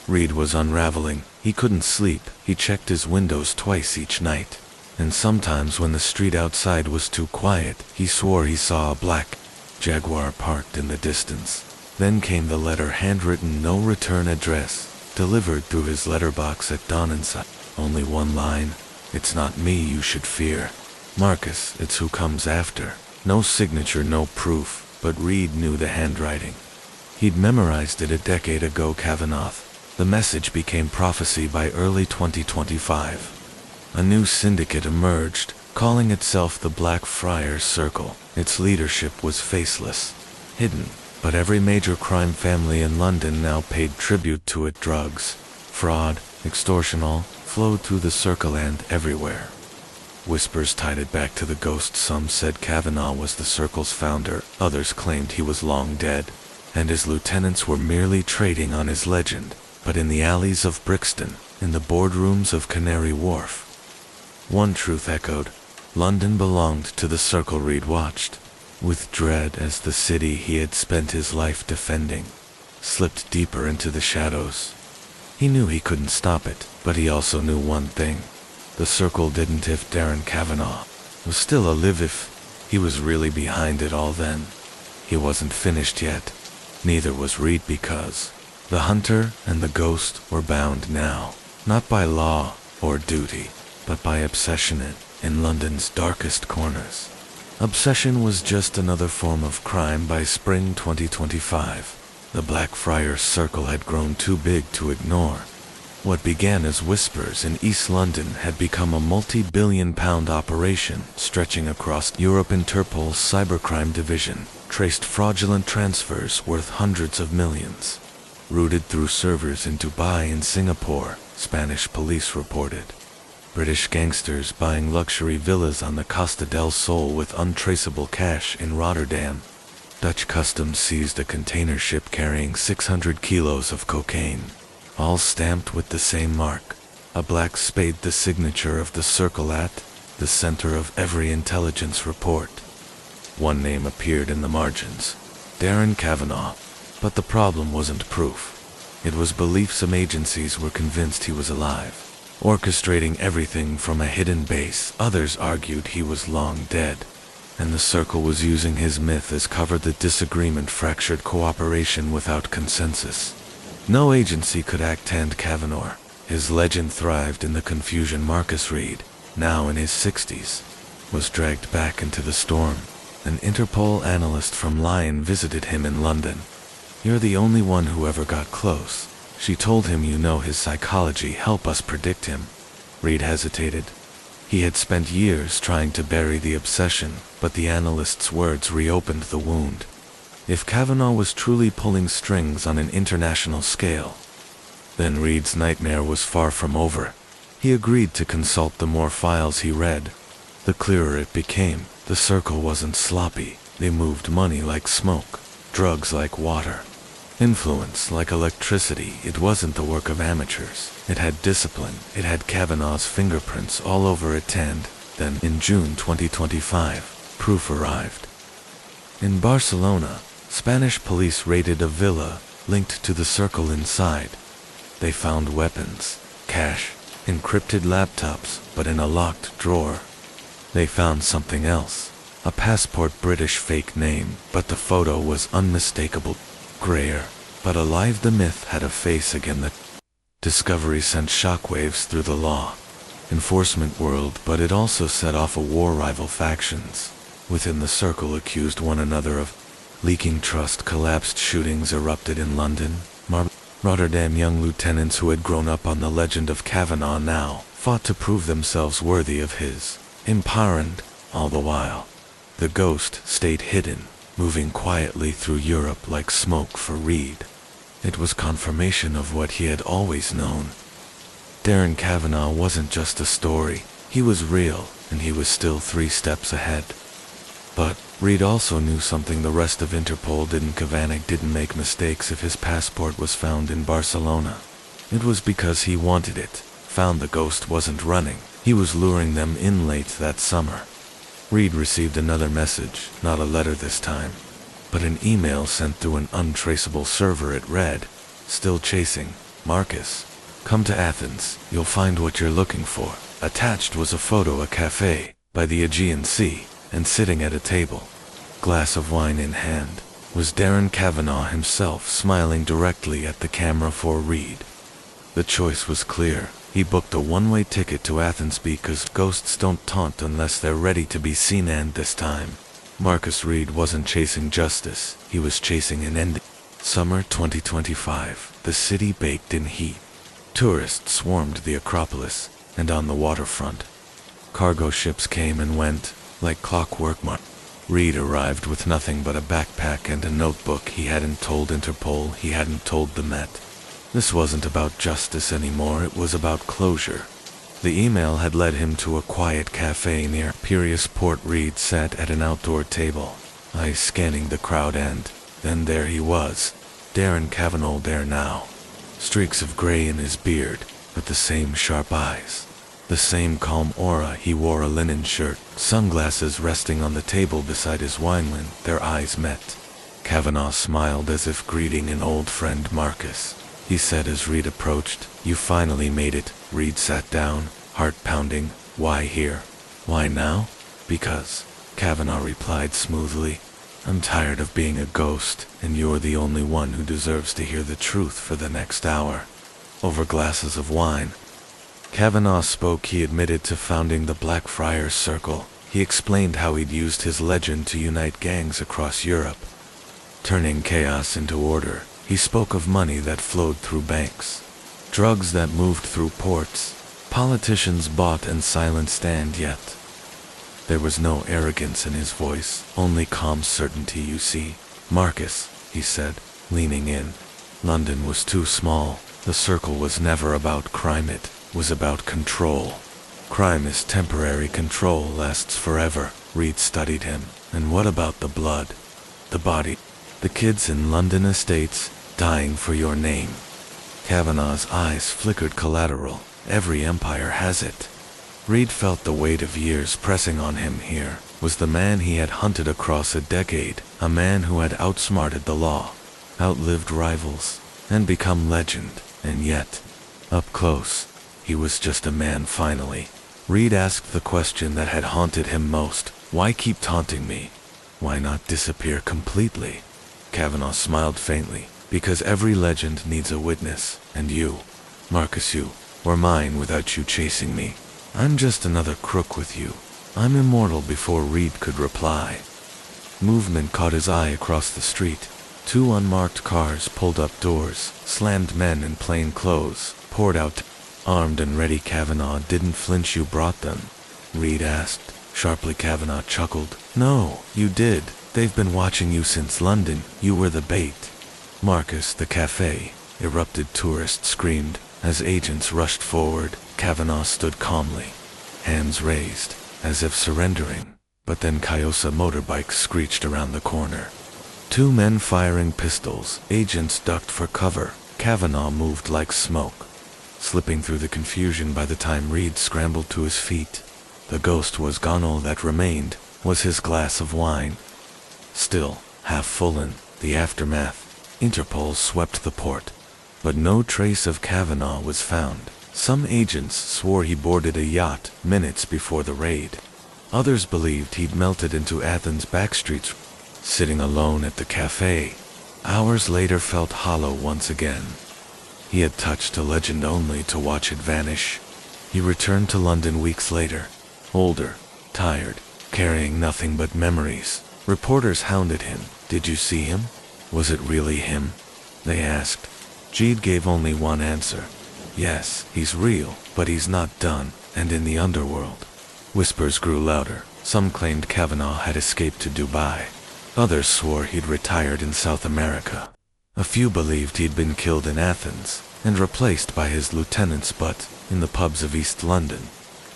Reed was unraveling. He couldn't sleep. He checked his windows twice each night, and sometimes when the street outside was too quiet, he swore he saw a black Jaguar parked in the distance. Then came the letter, handwritten, no return address, delivered through his letterbox at dawn. Inside, only one line: "It's not me you should fear, Marcus, it's who comes after." No signature, no proof, but Reed knew the handwriting. He'd memorized it a decade ago. Kavanagh. The message became prophecy. By early 2025, a new syndicate emerged, calling itself the Black Friars Circle. Its leadership was faceless, hidden, but every major crime family in London now paid tribute to it. Drugs, fraud, extortion, all flowed through the circle, and everywhere whispers tied it back to the ghost. Some said Kavanagh was the circle's founder, others claimed he was long dead, and his lieutenants were merely trading on his legend. But in the alleys of Brixton, in the boardrooms of Canary Wharf, one truth echoed: London belonged to the circle. Reed watched with dread as the city he had spent his life defending slipped deeper into the shadows. He knew he couldn't stop it, but he also knew one thing: the circle didn't. If Darren Kavanagh was still alive, if he was really behind it all, then he wasn't finished yet. Neither was Reed, because the hunter and the ghost were bound now, not by law or duty, but by obsession in London's darkest corners. Obsession was just another form of crime. By spring 2025, the Blackfriars Circle had grown too big to ignore. What began as whispers in East London had become a multi-billion-pound operation stretching across Europe. Interpol's cybercrime division traced fraudulent transfers worth hundreds of millions, routed through servers in Dubai and Singapore, Spanish police reported. British gangsters buying luxury villas on the Costa del Sol with untraceable cash in Rotterdam. Dutch customs seized a container ship carrying 600 kilos of cocaine, all stamped with the same mark, a black spade, the signature of the circle at the center of every intelligence report. One name appeared in the margins: Darren Kavanagh. But the problem wasn't proof. It was belief. Some agencies were convinced he was alive, orchestrating everything from a hidden base. Others argued he was long dead, and the circle was using his myth as cover. The disagreement fractured cooperation without consensus. No agency could act hand Kavanagh. His legend thrived in the confusion. Marcus Reed, now in his 60s, was dragged back into the storm. An Interpol analyst from Lyon visited him in London. "You're the only one who ever got close," she told him. "You know his psychology, help us predict him." Reed hesitated. He had spent years trying to bury the obsession, but the analyst's words reopened the wound. If Kavanagh was truly pulling strings on an international scale, then Reed's nightmare was far from over. He agreed to consult. The more files he read, the clearer it became. The circle wasn't sloppy. They moved money like smoke, drugs like water, Influence, like electricity, it wasn't the work of amateurs. It had discipline. It had Kavanaugh's fingerprints all over it, and then, in June 2025, proof arrived. In Barcelona, Spanish police raided a villa linked to the circle inside. They found weapons, cash, encrypted laptops, but in a locked drawer. They found something else. A passport, British fake name, but the photo was unmistakable. Grayer, but alive, the myth had a face again. The discovery sent shockwaves through the law enforcement world, but it also set off a war. Rival factions within the circle accused one another of leaking trust. Collapsed shootings erupted in London, Rotterdam. Young lieutenants who had grown up on the legend of Kavanaugh now fought to prove themselves worthy of his empire, and all the while, the ghost stayed hidden, moving quietly through Europe like smoke for Reed. It was confirmation of what he had always known. Darren Kavanaugh wasn't just a story. He was real, and he was still 3 steps ahead. But Reed also knew something the rest of Interpol didn't. Kavanaugh didn't make mistakes. If his passport was found in Barcelona, it was because he wanted it. Found the ghost wasn't running. He was luring them in late that summer. Reed received another message, not a letter this time, but an email sent through an untraceable server. It read, "Still chasing, Marcus. Come to Athens, you'll find what you're looking for." Attached was a photo, a cafe by the Aegean Sea, and sitting at a table, glass of wine in hand, was Darren Kavanaugh himself, smiling directly at the camera for Reed. The choice was clear. He booked a one-way ticket to Athens because ghosts don't taunt unless they're ready to be seen, and this time, Marcus Reed wasn't chasing justice, he was chasing an ending. Summer 2025, the city baked in heat. Tourists swarmed the Acropolis, and on the waterfront, cargo ships came and went, like clockwork. Reed arrived with nothing but a backpack and a notebook. He hadn't told Interpol, he hadn't told the Met. This wasn't about justice anymore, it was about closure. The email had led him to a quiet cafe near Piraeus Port. Reed sat at an outdoor table, eyes scanning the crowd, and then there he was, Darren Kavanaugh there now. Streaks of gray in his beard, but the same sharp eyes, the same calm aura. He wore a linen shirt, sunglasses resting on the table beside his wine. When their eyes met, Kavanaugh smiled as if greeting an old friend. "Marcus," he said as Reed approached, "you finally made it." Reed sat down, heart pounding. "Why here? Why now?" "Because," Kavanaugh replied smoothly, "I'm tired of being a ghost, and you're the only one who deserves to hear the truth for the next hour." Over glasses of wine, Kavanaugh spoke. He admitted to founding the Blackfriars Circle. He explained how he'd used his legend to unite gangs across Europe, turning chaos into order. He spoke of money that flowed through banks, drugs that moved through ports, politicians bought and silenced, and yet there was no arrogance in his voice, only calm certainty. "You see, Marcus," he said, leaning in, "London was too small. The circle was never about crime, it was about control. Crime is temporary, control lasts forever." Reed studied him. "And what about the blood? The body? The kids in London estates, dying for your name?" Kavanaugh's eyes flickered. "Collateral. Every empire has it." Reed felt the weight of years pressing on him. Here was the man he had hunted across a decade, a man who had outsmarted the law, outlived rivals, and become legend, and yet, up close, he was just a man finally. Reed asked the question that had haunted him most. Why keep taunting me? Why not disappear completely? Kavanaugh smiled faintly. Because every legend needs a witness, and you, Marcus, you were mine without you chasing me. I'm just another crook with you. I'm immortal. Before Reed could reply, movement caught his eye across the street. Two unmarked cars pulled up doors, slammed. Men in plain clothes poured out, armed and ready. Kavanaugh didn't flinch. You brought them? Reed asked. Sharply, Kavanaugh chuckled. No, you did. They've been watching you since London. You were the bait. Marcus, the cafe, erupted. Tourists screamed. As agents rushed forward, Kavanaugh stood calmly, hands raised, as if surrendering. But then Kyosa motorbikes screeched around the corner. Two men firing pistols. Agents ducked for cover. Kavanaugh moved like smoke, slipping through the confusion by the time Reed scrambled to his feet. The ghost was gone. All that remained was his glass of wine. Still, half full in the aftermath, Interpol swept the port, but no trace of Kavanaugh was found. Some agents swore he boarded a yacht minutes before the raid. Others believed he'd melted into Athens' backstreets, sitting alone at the cafe. Hours later felt hollow once again. He had touched a legend only to watch it vanish. He returned to London weeks later, older, tired, carrying nothing but memories. Reporters hounded him. Did you see him? Was it really him? They asked. Gede gave only one answer. Yes, he's real, but he's not done, and in the underworld. Whispers grew louder. Some claimed Kavanaugh had escaped to Dubai. Others swore he'd retired in South America. A few believed he'd been killed in Athens and replaced by his lieutenants, but in the pubs of East London,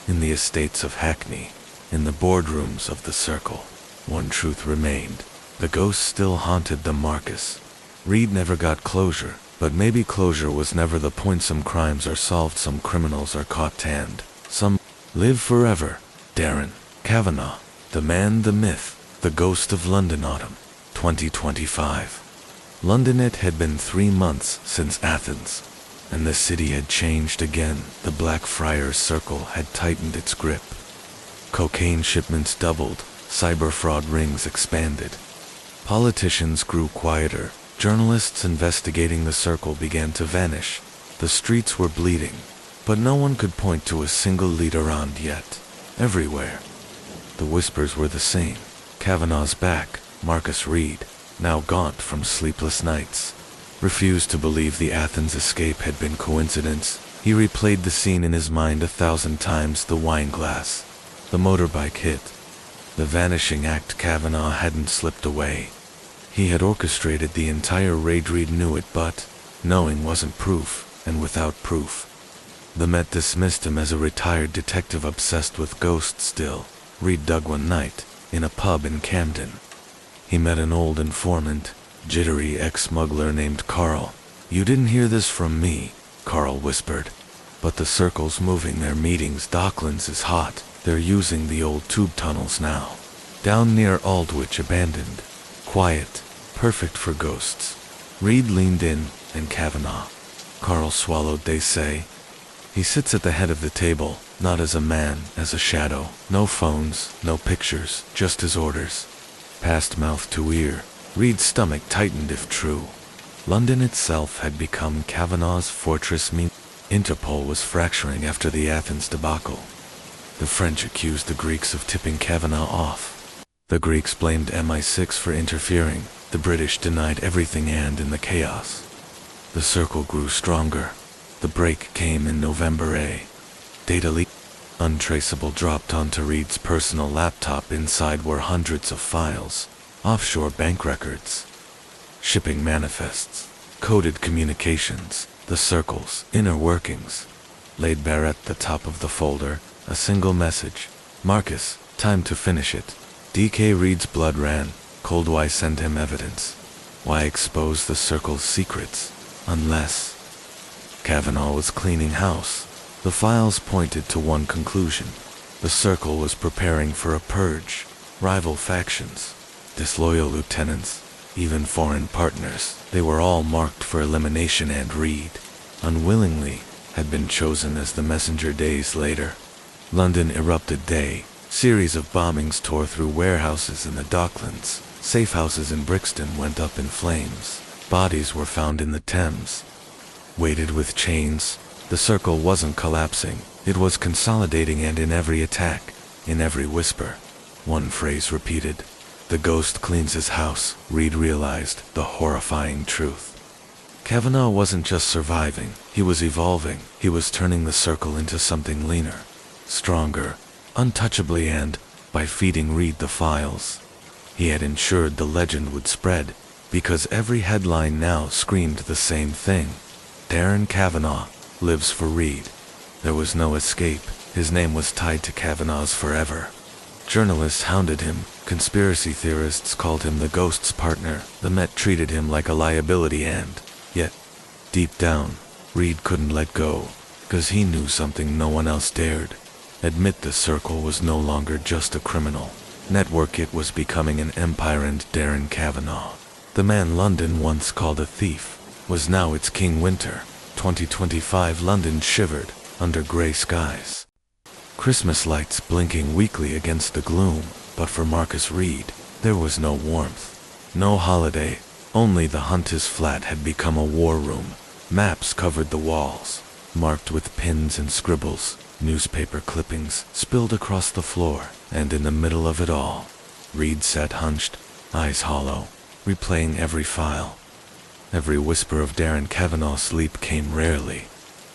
in the estates of Hackney, in the boardrooms of the Circle, one truth remained. The ghost still haunted the Marcus. Reed never got closure, but maybe closure was never the point. Some crimes are solved, some criminals are caught, and some live forever. Darren Kavanaugh, the man, the myth, the ghost of London, autumn 2025. London. It had been 3 months since Athens, and the city had changed again. The Blackfriars Circle had tightened its grip. Cocaine shipments doubled, cyber fraud rings expanded. Politicians grew quieter. Journalists investigating the Circle began to vanish. The streets were bleeding, but no one could point to a single lead around yet. Everywhere, the whispers were the same. Kavanaugh's back. Marcus Reed, now gaunt from sleepless nights, refused to believe the Athens escape had been coincidence. He replayed the scene in his mind 1,000 times. The wine glass, the motorbike hit, the vanishing act. Kavanaugh hadn't slipped away. He had orchestrated the entire raid. Reed knew it, but knowing wasn't proof, and without proof, the Met dismissed him as a retired detective obsessed with ghosts. Still, Reed dug one night, in a pub in Camden. He met an old informant, jittery ex-smuggler named Carl. You didn't hear this from me, Carl whispered, but the Circle's moving their meetings. Docklands is hot. They're using the old tube tunnels now. Down near Aldwych, abandoned. Quiet, perfect for ghosts. Reed leaned in, and Kavanaugh. Carl swallowed. They say. He sits at the head of the table, not as a man, as a shadow. No phones, no pictures, just his orders. Passed mouth to ear. Reed's stomach tightened. If true, London itself had become Kavanaugh's fortress. Interpol was fracturing after the Athens debacle. The French accused the Greeks of tipping Kavanaugh off. The Greeks blamed MI6 for interfering. The British denied everything, and in the chaos, the Circle grew stronger. The break came in November. A data leak, untraceable, dropped onto Reed's personal laptop. Inside were hundreds of files, offshore bank records, shipping manifests, coded communications, the Circle's inner workings. Laid bare at the top of the folder, a single message. Marcus, time to finish it. DK. Reed's blood ran cold. Why send him evidence? Why expose the Circle's secrets? Unless Kavanaugh was cleaning house. The files pointed to one conclusion. The Circle was preparing for a purge. Rival factions, disloyal lieutenants, even foreign partners. They were all marked for elimination, and Reed, unwillingly, had been chosen as the messenger. Days later, London erupted. Series of bombings tore through warehouses in the Docklands. Safe houses in Brixton went up in flames. Bodies were found in the Thames, weighted with chains. The Circle wasn't collapsing, it was consolidating, and in every attack, in every whisper, one phrase repeated. The ghost cleans his house. Reed realized the horrifying truth. Kavanaugh wasn't just surviving, he was evolving. He was turning the Circle into something leaner, stronger, untouchably, and, by feeding Reed the files, he had ensured the legend would spread, because every headline now screamed the same thing. Darren Kavanaugh lives for Reed. There was no escape. His name was tied to Kavanaugh's forever. Journalists hounded him, conspiracy theorists called him the ghost's partner, the Met treated him like a liability and, yet, deep down, Reed couldn't let go, 'cause he knew something no one else dared. Admit the Circle was no longer just a criminal network, it was becoming an empire, and Darren Kavanaugh, the man London once called a thief, was now its King. Winter 2025 London shivered under gray skies. Christmas lights blinking weakly against the gloom, but for Marcus Reed, there was no warmth, no holiday, only the hunt. His flat had become a war room. Maps covered the walls, marked with pins and scribbles. Newspaper clippings spilled across the floor, and in the middle of it all, Reed sat hunched, eyes hollow, replaying every file. Every whisper of Darren Kavanaugh's sleep came rarely.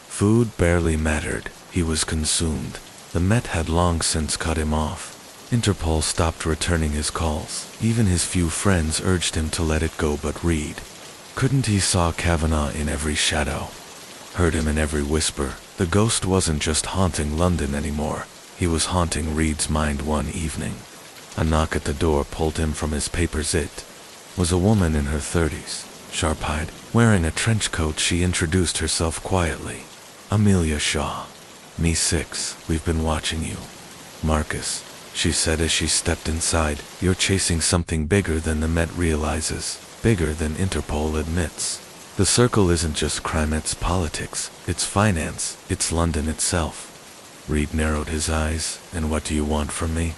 Food barely mattered, he was consumed. The Met had long since cut him off. Interpol stopped returning his calls. Even his few friends urged him to let it go, but Reed couldn't. He saw Kavanaugh in every shadow, heard him in every whisper. The ghost wasn't just haunting London anymore, he was haunting Reed's mind. One evening, a knock at the door pulled him from his papers. It was a woman in her 30s, sharp-eyed, wearing a trench coat. She introduced herself quietly. "Amelia Shaw. Me 6, we've been watching you." "Marcus," she said as she stepped inside, "you're chasing something bigger than the Met realizes, bigger than Interpol admits. The Circle isn't just crime, it's politics, it's finance, it's London itself." Reed narrowed his eyes. "And what do you want from me?"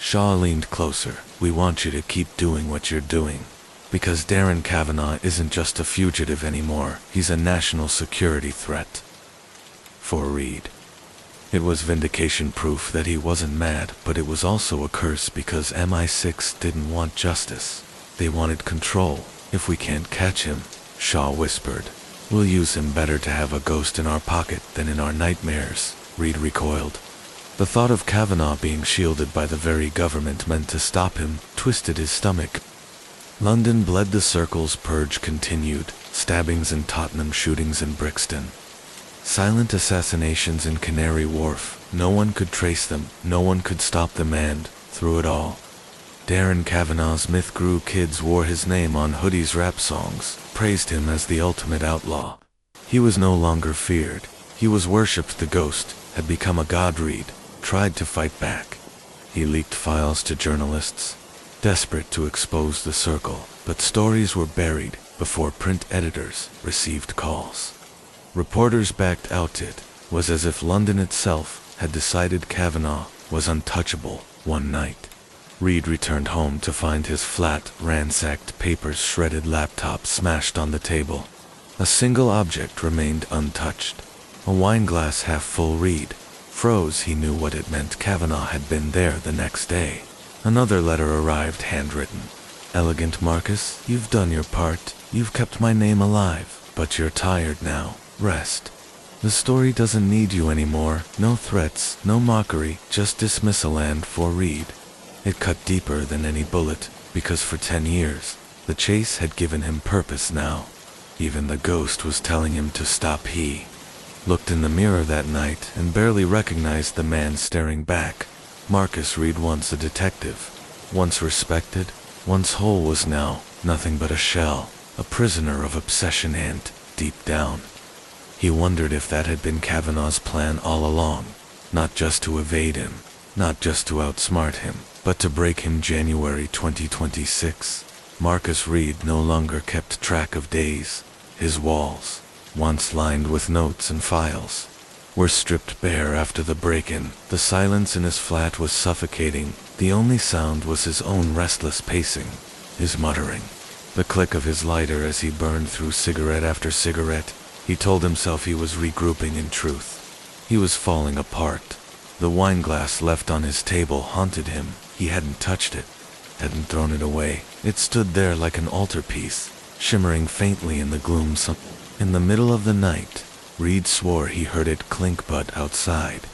Shaw leaned closer. "We want you to keep doing what you're doing. Because Darren Kavanaugh isn't just a fugitive anymore, he's a national security threat." For Reed, it was vindication, proof that he wasn't mad, but it was also a curse, because MI6 didn't want justice. They wanted control. "If we can't catch him," Shaw whispered, "we'll use him. Better to have a ghost in our pocket than in our nightmares." Reed recoiled. The thought of Kavanaugh being shielded by the very government meant to stop him twisted his stomach. London bled. The Circle's purge continued. Stabbings in Tottenham, shootings in Brixton, silent assassinations in Canary Wharf. No one could trace them, no one could stop them, and, through it all, Darren Kavanaugh's myth grew. Kids wore his name on hoodies, rap songs praised him as the ultimate outlaw. He was no longer feared, he was worshipped. The ghost had become a god. Reed tried to fight back. He leaked files to journalists, desperate to expose the Circle, but stories were buried before print editors received calls. Reporters backed out. It was as if London itself had decided Kavanaugh was untouchable. One night, Reed returned home to find his flat ransacked, papers shredded, laptop smashed on the table. A single object remained untouched. A wine glass half full. Reed froze. He knew what it meant. Kavanaugh had been there the next day. Another letter arrived, handwritten. "Elegant Marcus, you've done your part. You've kept my name alive. But you're tired now. Rest. The story doesn't need you anymore. No threats, no mockery, just dismissal." And for Reed, it cut deeper than any bullet, because for 10 years, the chase had given him purpose. Now, even the ghost was telling him to stop. He looked in the mirror that night and barely recognized the man staring back. Marcus Reed, once a detective, once respected, once whole, was now nothing but a shell, a prisoner of obsession. And, deep down, he wondered if that had been Kavanaugh's plan all along, not just to evade him, not just to outsmart him, but to break him. January 2026. Marcus Reed no longer kept track of days. His walls, once lined with notes and files, were stripped bare after the break-in. The silence in his flat was suffocating. The only sound was his own restless pacing, his muttering, the click of his lighter as he burned through cigarette after cigarette. He told himself he was regrouping. In truth, he was falling apart. The wine glass left on his table haunted him. He hadn't touched it, hadn't thrown it away. It stood there like an altarpiece, shimmering faintly in the gloom. In the middle of the night, Reed swore he heard it clink, but outside,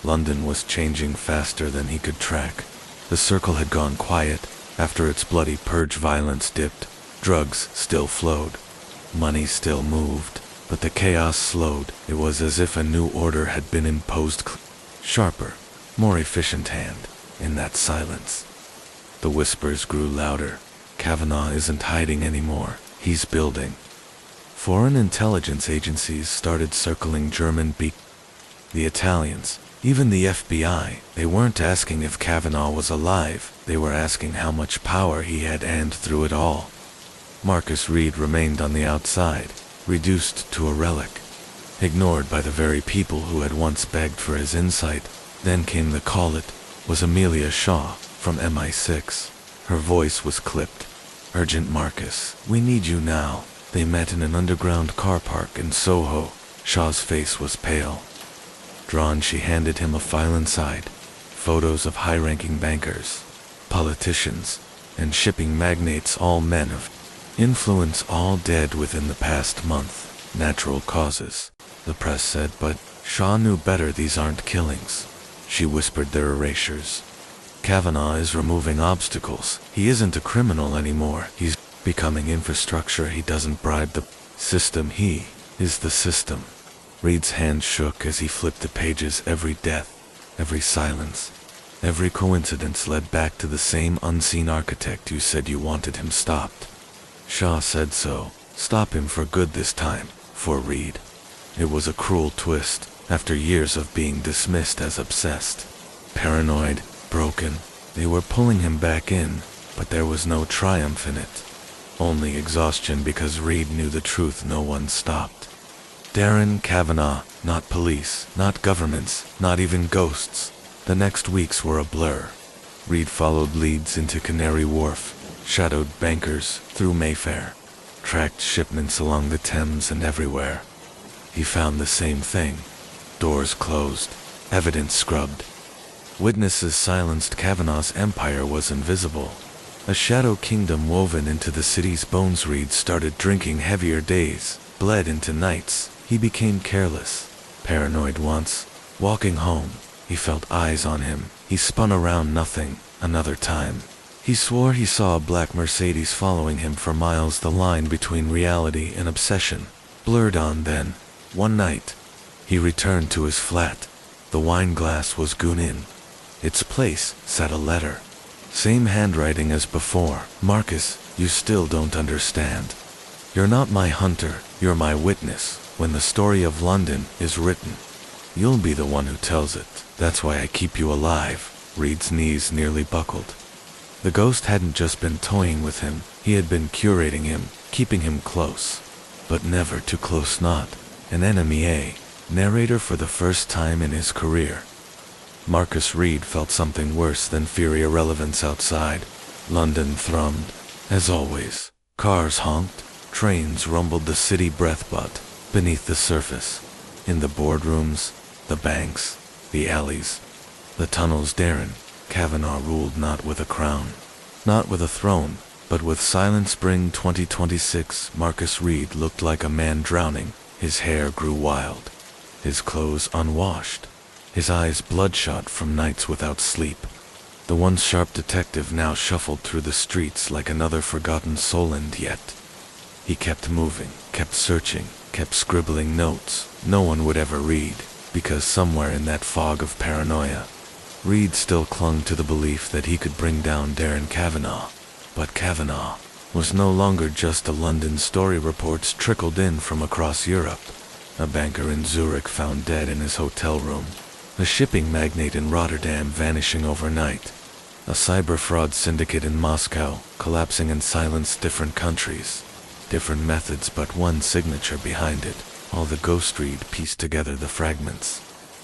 London was changing faster than he could track. The Circle had gone quiet. After its bloody purge, violence dipped. Drugs still flowed. Money still moved. But the chaos slowed. It was as if a new order had been imposed. Sharper, more efficient hand, in that silence. The whispers grew louder. Kavanaugh isn't hiding anymore. He's building. Foreign intelligence agencies started circling German the Italians, even the FBI. They weren't asking if Kavanaugh was alive. They were asking how much power he had, and through it all, Marcus Reed remained on the outside, reduced to a relic, ignored by the very people who had once begged for his insight. Then came the call. It was Amelia Shaw from MI6. Her voice was clipped. "Urgent, Marcus. We need you now." They met in an underground car park in Soho. Shaw's face was pale. Drawn, she handed him a file inside. Photos of high-ranking bankers, politicians, and shipping magnates, all men of influence, all dead within the past month. Natural causes, the press said, but Shaw knew better. These aren't killings. She whispered, "They're erasures. Kavanaugh is removing obstacles. He isn't a criminal anymore. He's becoming infrastructure. He doesn't bribe the system. He is the system." Reed's hand shook as he flipped the pages. Every death, every silence, every coincidence led back to the same unseen architect. "You said you wanted him stopped." Shaw said so. Stop him for good this time, for Reed. It was a cruel twist, after years of being dismissed as obsessed, paranoid, broken. They were pulling him back in, but there was no triumph in it. Only exhaustion, because Reed knew the truth. No one stopped Darren Kavanaugh, not police, not governments, not even ghosts. The next weeks were a blur. Reed followed leads into Canary Wharf, shadowed bankers through Mayfair, tracked shipments along the Thames, and everywhere he found the same thing. Doors closed, evidence scrubbed, witnesses silenced. Kavanaugh's empire was invisible, a shadow kingdom woven into the city's bones. Reed started drinking heavier days, bled into nights. He became careless, paranoid. Once, walking home, he felt eyes on him. He spun around. Nothing. Another time, he swore he saw a black Mercedes following him for miles. The line between reality and obsession blurred on. Then, one night, he returned to his flat. The wine glass was gone. In its place sat a letter. Same handwriting as before. "Marcus, you still don't understand. You're not my hunter, you're my witness. When the story of London is written, you'll be the one who tells it. That's why I keep you alive." Reed's knees nearly buckled. The ghost hadn't just been toying with him, he had been curating him, keeping him close, but never too close. Not an enemy. A narrator for the first time in his career. Marcus Reed felt something worse than fear. Irrelevance outside. London thrummed, as always. Cars honked, trains rumbled. The city breathed, but beneath the surface, in the boardrooms, the banks, the alleys, the tunnels, Darren Kavanaugh ruled, not with a crown, not with a throne, but with silence. Spring 2026, Marcus Reed looked like a man drowning. His hair grew wild, his clothes unwashed, his eyes bloodshot from nights without sleep. The once sharp detective now shuffled through the streets like another forgotten soul, and yet he kept moving, kept searching, kept scribbling notes no one would ever read, because somewhere in that fog of paranoia, Reed still clung to the belief that he could bring down Darren Kavanaugh. But Kavanaugh was no longer just a London story. Reports trickled in from across Europe. A banker in Zurich found dead in his hotel room. A shipping magnate in Rotterdam vanishing overnight. A cyber fraud syndicate in Moscow collapsing in silence. Different countries, different methods, but one signature behind it. All the ghost Reed pieced together the fragments.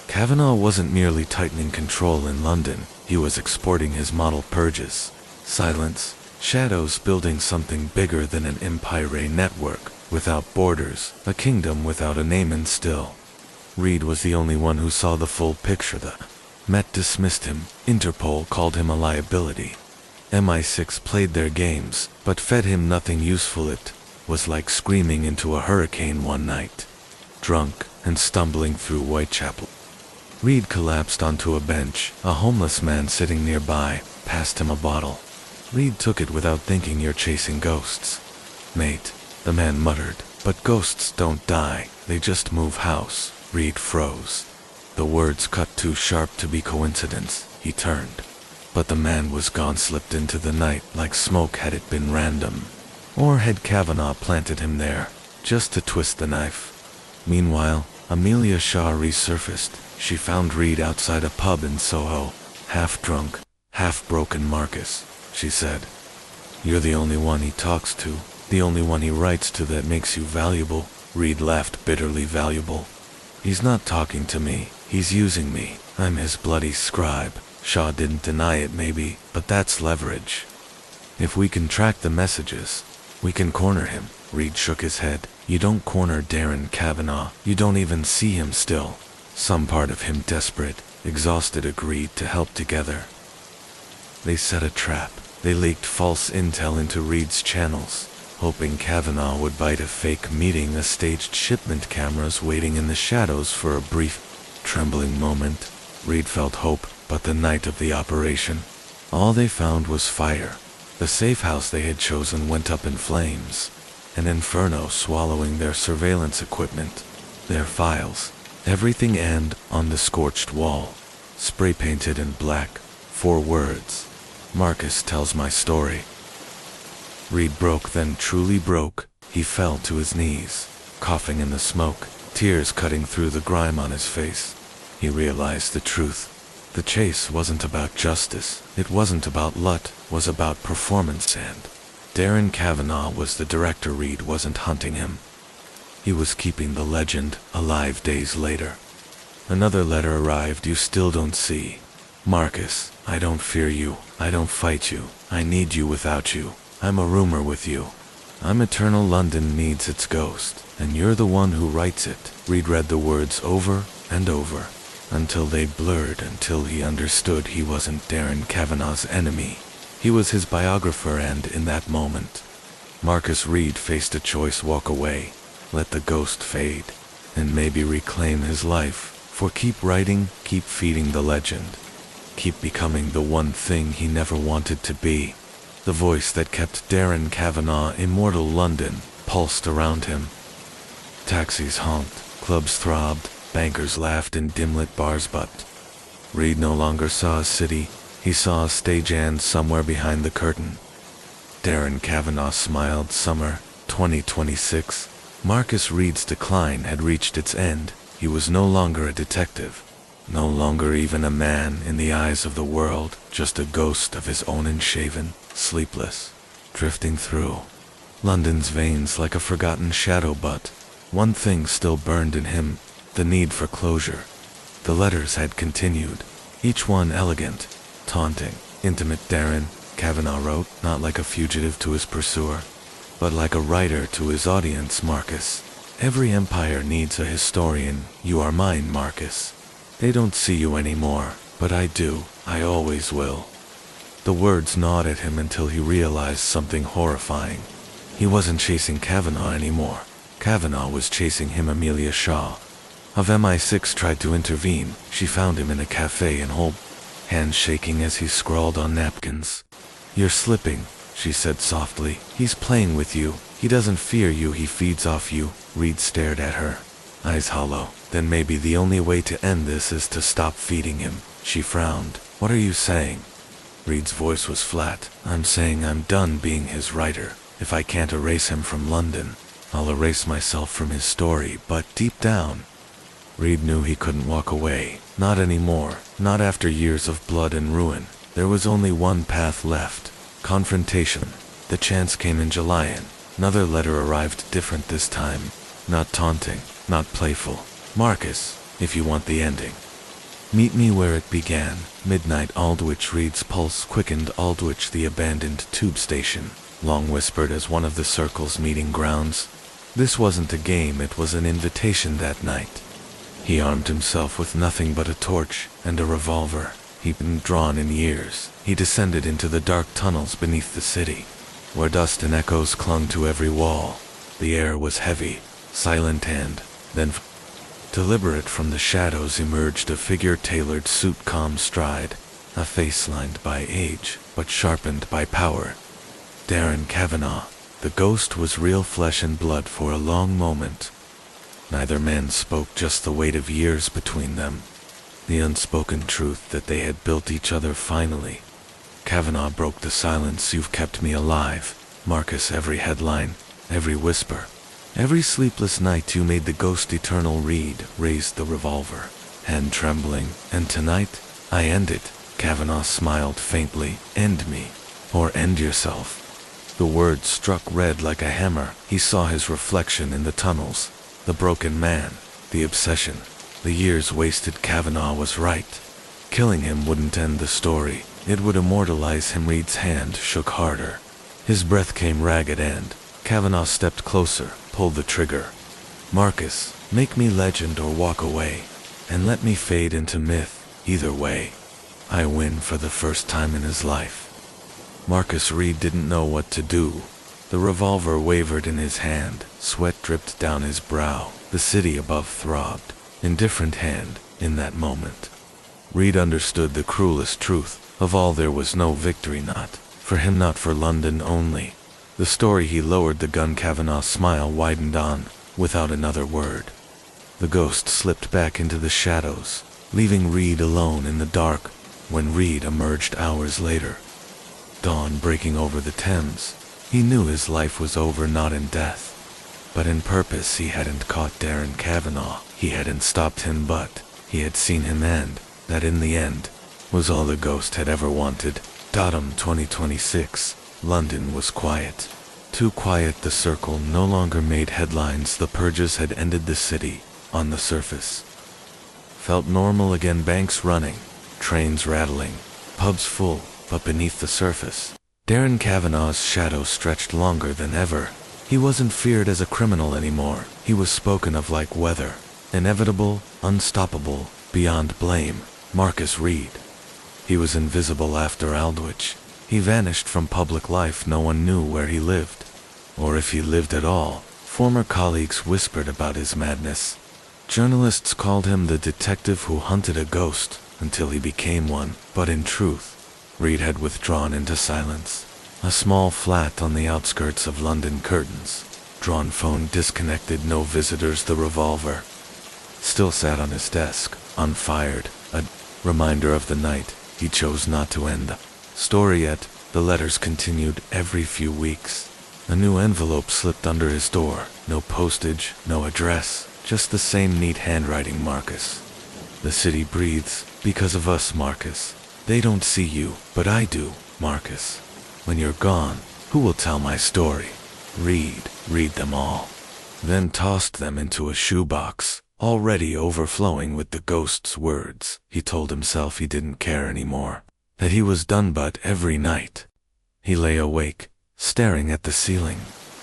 Kavanaugh wasn't merely tightening control in London, he was exporting his model purges. Silence, shadows, building something bigger than an empire, a network without borders, a kingdom without a name. And still, Reed was the only one who saw the full picture. The Met dismissed him, Interpol called him a liability. MI6 played their games, but fed him nothing useful. It was like screaming into a hurricane one night. Drunk and stumbling through Whitechapel, Reed collapsed onto a bench. A homeless man sitting nearby passed him a bottle. Reed took it without thinking. "You're chasing ghosts, mate," the man muttered. "But ghosts don't die, they just move house." Reed froze. The words cut too sharp to be coincidence. He turned. But the man was gone, slipped into the night like smoke. Had it been random? Or had Kavanaugh planted him there, just to twist the knife? Meanwhile, Amelia Shaw resurfaced. She found Reed outside a pub in Soho. Half drunk, half broken. "Marcus," she said, "you're the only one he talks to, the only one he writes to that makes you valuable." Reed laughed bitterly. "Valuable? He's not talking to me, he's using me. I'm his bloody scribe." Shaw didn't deny it. "Maybe, but that's leverage. If we can track the messages, we can corner him." Reed shook his head. "You don't corner Darren Kavanaugh. You don't even see him still." Some part of him, desperate, exhausted, agreed to help together. They set a trap. They leaked false intel into Reed's channels, hoping Kavanaugh would bite a fake meeting, a staged shipment, cameras waiting in the shadows for a brief, trembling moment. Reed felt hope, but the night of the operation, all they found was fire. The safe house they had chosen went up in flames, an inferno swallowing their surveillance equipment, their files, everything. And on the scorched wall, spray painted in black, 4 words: "Marcus tells my story." Reed broke, then truly broke. He fell to his knees, coughing in the smoke, tears cutting through the grime on his face. He realized the truth. The chase wasn't about justice, it wasn't about luck, it was about performance. And Darren Kavanaugh was the director. Reed wasn't hunting him. He was keeping the legend alive. Days later, another letter arrived. "You still don't see. Marcus, I don't fear you, I don't fight you, I need you without you. I'm a rumor with you. I'm eternal. London needs its ghost, and you're the one who writes it." Reed read the words over and over, until they blurred, until he understood he wasn't Darren Kavanaugh's enemy. He was his biographer. And in that moment, Marcus Reed faced a choice: walk away, let the ghost fade, and maybe reclaim his life. For keep writing, keep feeding the legend, keep becoming the one thing he never wanted to be. The voice that kept Darren Kavanaugh immortal. London pulsed around him. Taxis honked, clubs throbbed, bankers laughed in dim-lit bars. But Reed no longer saw a city, he saw a stage, and somewhere behind the curtain, Darren Kavanaugh smiled. Summer 2026. Marcus Reed's decline had reached its end. He was no longer a detective, no longer even a man in the eyes of the world, just a ghost of his own, unshaven, sleepless, drifting through London's veins like a forgotten shadow. But one thing still burned in him: the need for closure. The letters had continued, each one elegant, taunting, intimate. Darren Kavanaugh wrote, not like a fugitive to his pursuer, but like a writer to his audience. "Marcus, every empire needs a historian. You are mine, Marcus. They don't see you anymore, but I do. I always will." The words gnawed at him until he realized something horrifying. He wasn't chasing Kavanaugh anymore. Kavanaugh was chasing him. Amelia Shaw of MI6 tried to intervene. She found him in a cafe in Hull, hands shaking as he scrawled on napkins. "You're slipping," she said softly. "He's playing with you. He doesn't fear you, he feeds off you." Reed stared at her, eyes hollow. "Then maybe the only way to end this is to stop feeding him." She frowned. "What are you saying?" Reed's voice was flat. "I'm saying I'm done being his writer. If I can't erase him from London, I'll erase myself from his story." But deep down, Reed knew he couldn't walk away. Not anymore. Not after years of blood and ruin. There was only one path left: confrontation. The chance came in July, and another letter arrived, different this time. Not taunting, not playful. "Marcus, if you want the ending, meet me where it began. Midnight, Aldwych." Reed's pulse quickened. Aldwych, the abandoned tube station, long whispered as one of the circle's meeting grounds. This wasn't a game, it was an invitation. That night, he armed himself with nothing but a torch and a revolver he'd been drawn in years. He descended into the dark tunnels beneath the city, where dust and echoes clung to every wall. The air was heavy, silent, and then, deliberate, from the shadows emerged a figure, tailored suit, calm stride, a face lined by age, but sharpened by power. Darren Kavanaugh. The ghost was real, flesh and blood. For a long moment, neither man spoke, just the weight of years between them, the unspoken truth that they had built each other finally. Kavanaugh broke the silence. You've kept me alive, Marcus. Every headline, every whisper, every sleepless night you made the ghost eternal. Reed raised the revolver, hand trembling. And tonight, I end it. Kavanaugh smiled faintly. End me, or end yourself. The words struck Red like a hammer. He saw his reflection in the tunnels, the broken man, the obsession, the years wasted. Kavanaugh was right. Killing him wouldn't end the story. It would immortalize him. Reed's hand shook harder. His breath came ragged and Kavanaugh stepped closer, pulled the trigger. Marcus, make me legend or walk away, and let me fade into myth. Either way, I win. For the first time in his life, Marcus Reed didn't know what to do. The revolver wavered in his hand. Sweat dripped down his brow. The city above throbbed. Indifferent hand, in that moment. Reed understood the cruelest truth of all. There was no victory, not for him, not for London only. The story. He lowered the gun. Kavanaugh's smile widened on, without another word. The ghost slipped back into the shadows, leaving Reed alone in the dark. When Reed emerged hours later, dawn breaking over the Thames, he knew his life was over, not in death, but in purpose. He hadn't caught Darren Kavanaugh. He hadn't stopped him, but he had seen him end. That in the end was all the ghost had ever wanted. Autumn 2026. London was quiet. Too quiet. The circle no longer made headlines. The purges had ended. The city, on the surface, felt normal again. Banks running, trains rattling, pubs full, but beneath the surface, Darren Kavanaugh's shadow stretched longer than ever. He wasn't feared as a criminal anymore. He was spoken of like weather, inevitable, unstoppable, beyond blame. Marcus Reed. He was invisible after Aldwych. He vanished from public life. No one knew where he lived, or if he lived at all. Former colleagues whispered about his madness. Journalists called him the detective who hunted a ghost until he became one. But in truth, Reed had withdrawn into silence. A small flat on the outskirts of London. Curtains drawn, phone disconnected, no visitors. The revolver still sat on his desk, unfired, a reminder of the night he chose not to end the story. Yet the letters continued. Every few weeks, a new envelope slipped under his door. No postage, no address, just the same neat handwriting. Marcus, the city breathes because of us. Marcus, they don't see you, but I do. Marcus, when you're gone, who will tell my story? Read them all, then tossed them into a shoebox, already overflowing with the ghost's words. He told himself he didn't care anymore, that he was done. But every night, he lay awake, staring at the ceiling,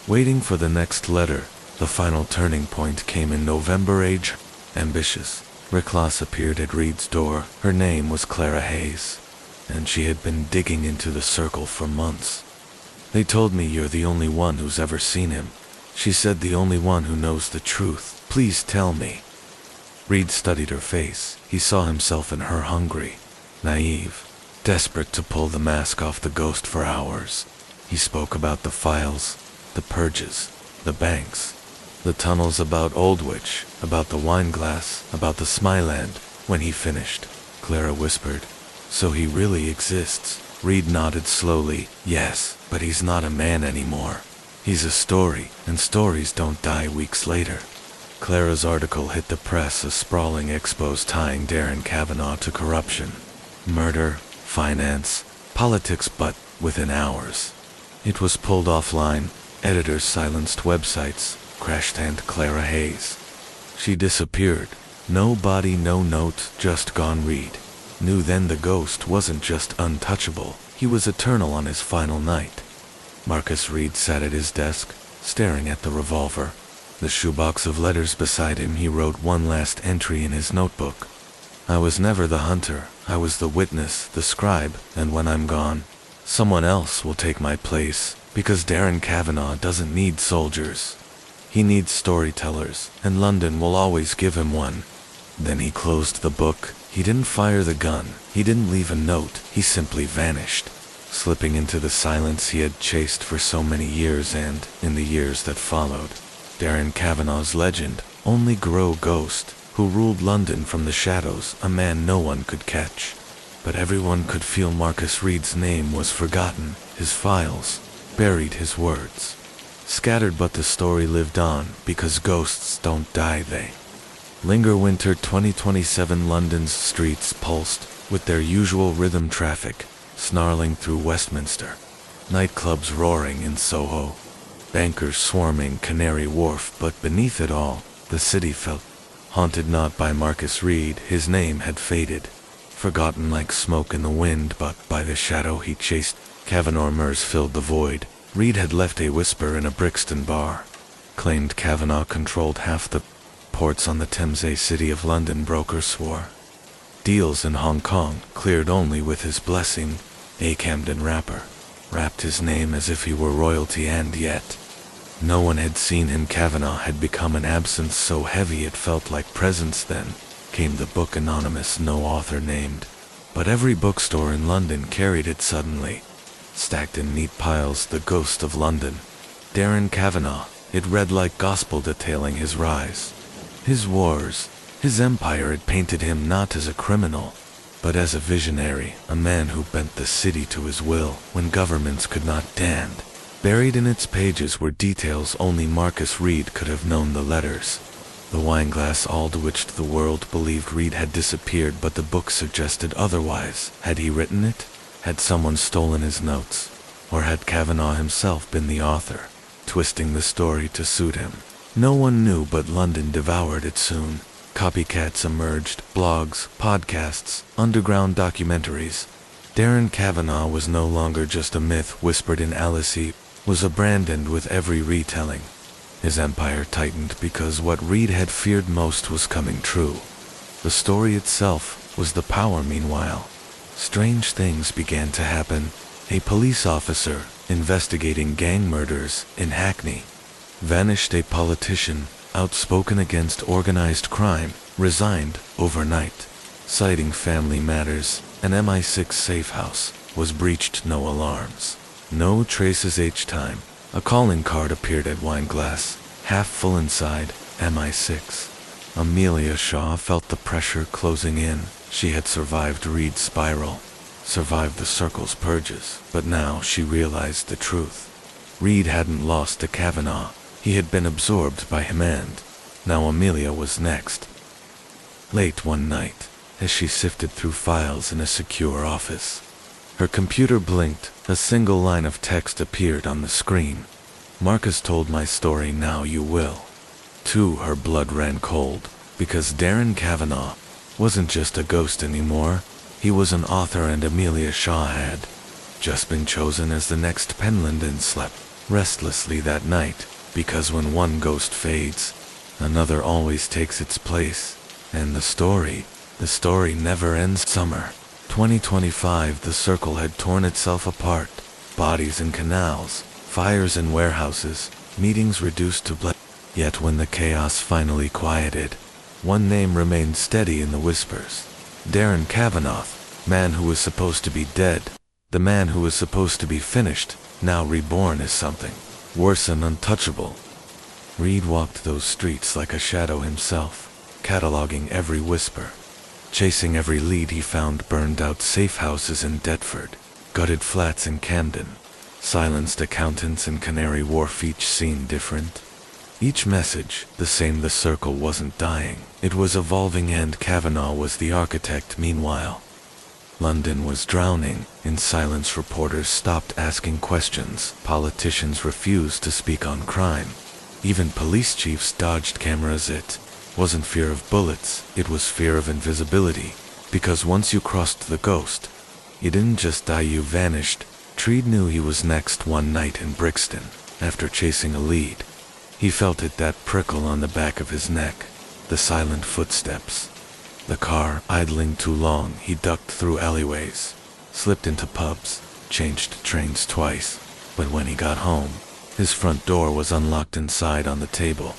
waiting for the next letter. The final turning point came in November. Age, ambitious, recluse appeared at Reed's door. Her name was Clara Hayes, and she had been digging into the circle for months. They told me you're the only one who's ever seen him, she said, the only one who knows the truth. Please tell me. Reed studied her face. He saw himself in her, hungry, naive, desperate to pull the mask off the ghost. For hours, he spoke about the files, the purges, the banks, the tunnels, about Aldwych, about the wine glass, about the Smiland. When he finished, Clara whispered, "So he really exists?" Reed nodded slowly. "Yes, but he's not a man anymore. He's a story, and stories don't die." Weeks later, Clara's article hit the press, a sprawling expose tying Darren Kavanaugh to corruption, murder, finance, politics. But within hours, it was pulled offline. Editors silenced websites, crashed, and Clara Hayes, she disappeared. No body, no note, just gone. Reed knew then the ghost wasn't just untouchable, he was eternal. On his final night, Marcus Reed sat at his desk, staring at the revolver, the shoebox of letters beside him. He wrote one last entry in his notebook. "I was never the hunter, I was the witness, the scribe, and when I'm gone, someone else will take my place, because Darren Kavanaugh doesn't need soldiers. He needs storytellers, and London will always give him one." Then he closed the book. He didn't fire the gun, he didn't leave a note, he simply vanished, slipping into the silence he had chased for so many years. And in the years that followed, Darren Kavanaugh's legend only grew. Ghost who ruled London from the shadows, a man no one could catch. but everyone could feel Marcus Reed's name was forgotten, his files buried, his words scattered, but the story lived on because ghosts don't die, they linger. Winter 2027. London's streets pulsed with their usual rhythm, traffic snarling through Westminster, nightclubs roaring in Soho, bankers swarming Canary Wharf, but beneath it all, the city felt haunted, not by Marcus Reed. His name had faded, forgotten like smoke in the wind, but by the shadow he chased. Kavanaugh murmurs filled the void. Reed had left a whisper in a Brixton bar, claimed Kavanaugh controlled half the ports on the Thames. A City of London broker swore deals in Hong Kong cleared only with his blessing. A Camden rapper rapped his name as if he were royalty, and yet no one had seen him. Kavanaugh had become an absence so heavy it felt like presence. Then came the book, anonymous, no author named, but every bookstore in London carried it suddenly, stacked in neat piles. The Ghost of London, Darren Kavanaugh. It read like gospel, detailing his rise, his wars, his empire. It painted him not as a criminal, but as a visionary, a man who bent the city to his will when governments could not stand. Buried in its pages were details only Marcus Reed could have known. The letters, the wineglass, all to which the world believed Reed had disappeared, but the book suggested otherwise. Had he written it? Had someone stolen his notes? Or had Kavanaugh himself been the author, twisting the story to suit him? No one knew, but London devoured it soon. Copycats emerged, blogs, podcasts, underground documentaries. Darren Kavanaugh was no longer just a myth whispered in Alice, he was a brand, and with every retelling, his empire tightened, because what Reed had feared most was coming true. The story itself was the power. Meanwhile, strange things began to happen. A police officer investigating gang murders in Hackney vanished. A politician outspoken against organized crime resigned overnight, citing family matters. An MI6 safe house was breached. No alarms, no traces. Each time a calling card appeared at wineglass, half full inside. MI6. Amelia Shaw felt the pressure closing in. She had survived Reed's spiral, survived the circle's purges, but now she realized the truth. Reed hadn't lost to Kavanaugh. He had been absorbed by him, and now Amelia was next. Late one night, as she sifted through files in a secure office, her computer blinked. A single line of text appeared on the screen. Marcus told my story, now you will. Too, her blood ran cold, because Darren Kavanaugh wasn't just a ghost anymore. He was an author, and Amelia Shaw had just been chosen as the next pen. London slept restlessly that night, because when one ghost fades, another always takes its place. And the story never ends. Summer 2025. The circle had torn itself apart. Bodies in canals, fires in warehouses, meetings reduced to blood. Yet when the chaos finally quieted, one name remained steady in the whispers. Darren Kavanaugh, man who was supposed to be dead, the man who was supposed to be finished, now reborn as something worse and untouchable. Reed walked those streets like a shadow himself, cataloging every whisper, chasing every lead he found. Burned out safe houses in Deptford, gutted flats in Camden, silenced accountants in Canary Wharf, each scene different, each message the same. The circle wasn't dying, it was evolving, and Kavanaugh was the architect. Meanwhile, London was drowning in silence. Reporters stopped asking questions. Politicians refused to speak on crime. Even police chiefs dodged cameras. It wasn't fear of bullets, it was fear of invisibility. Because once you crossed the ghost, you didn't just die, you vanished. Reed knew he was next. One night in Brixton, after chasing a lead, he felt it, that prickle on the back of his neck, the silent footsteps. The car idling too long. He ducked through alleyways, slipped into pubs, changed trains twice. But when he got home, his front door was unlocked. Inside on the table,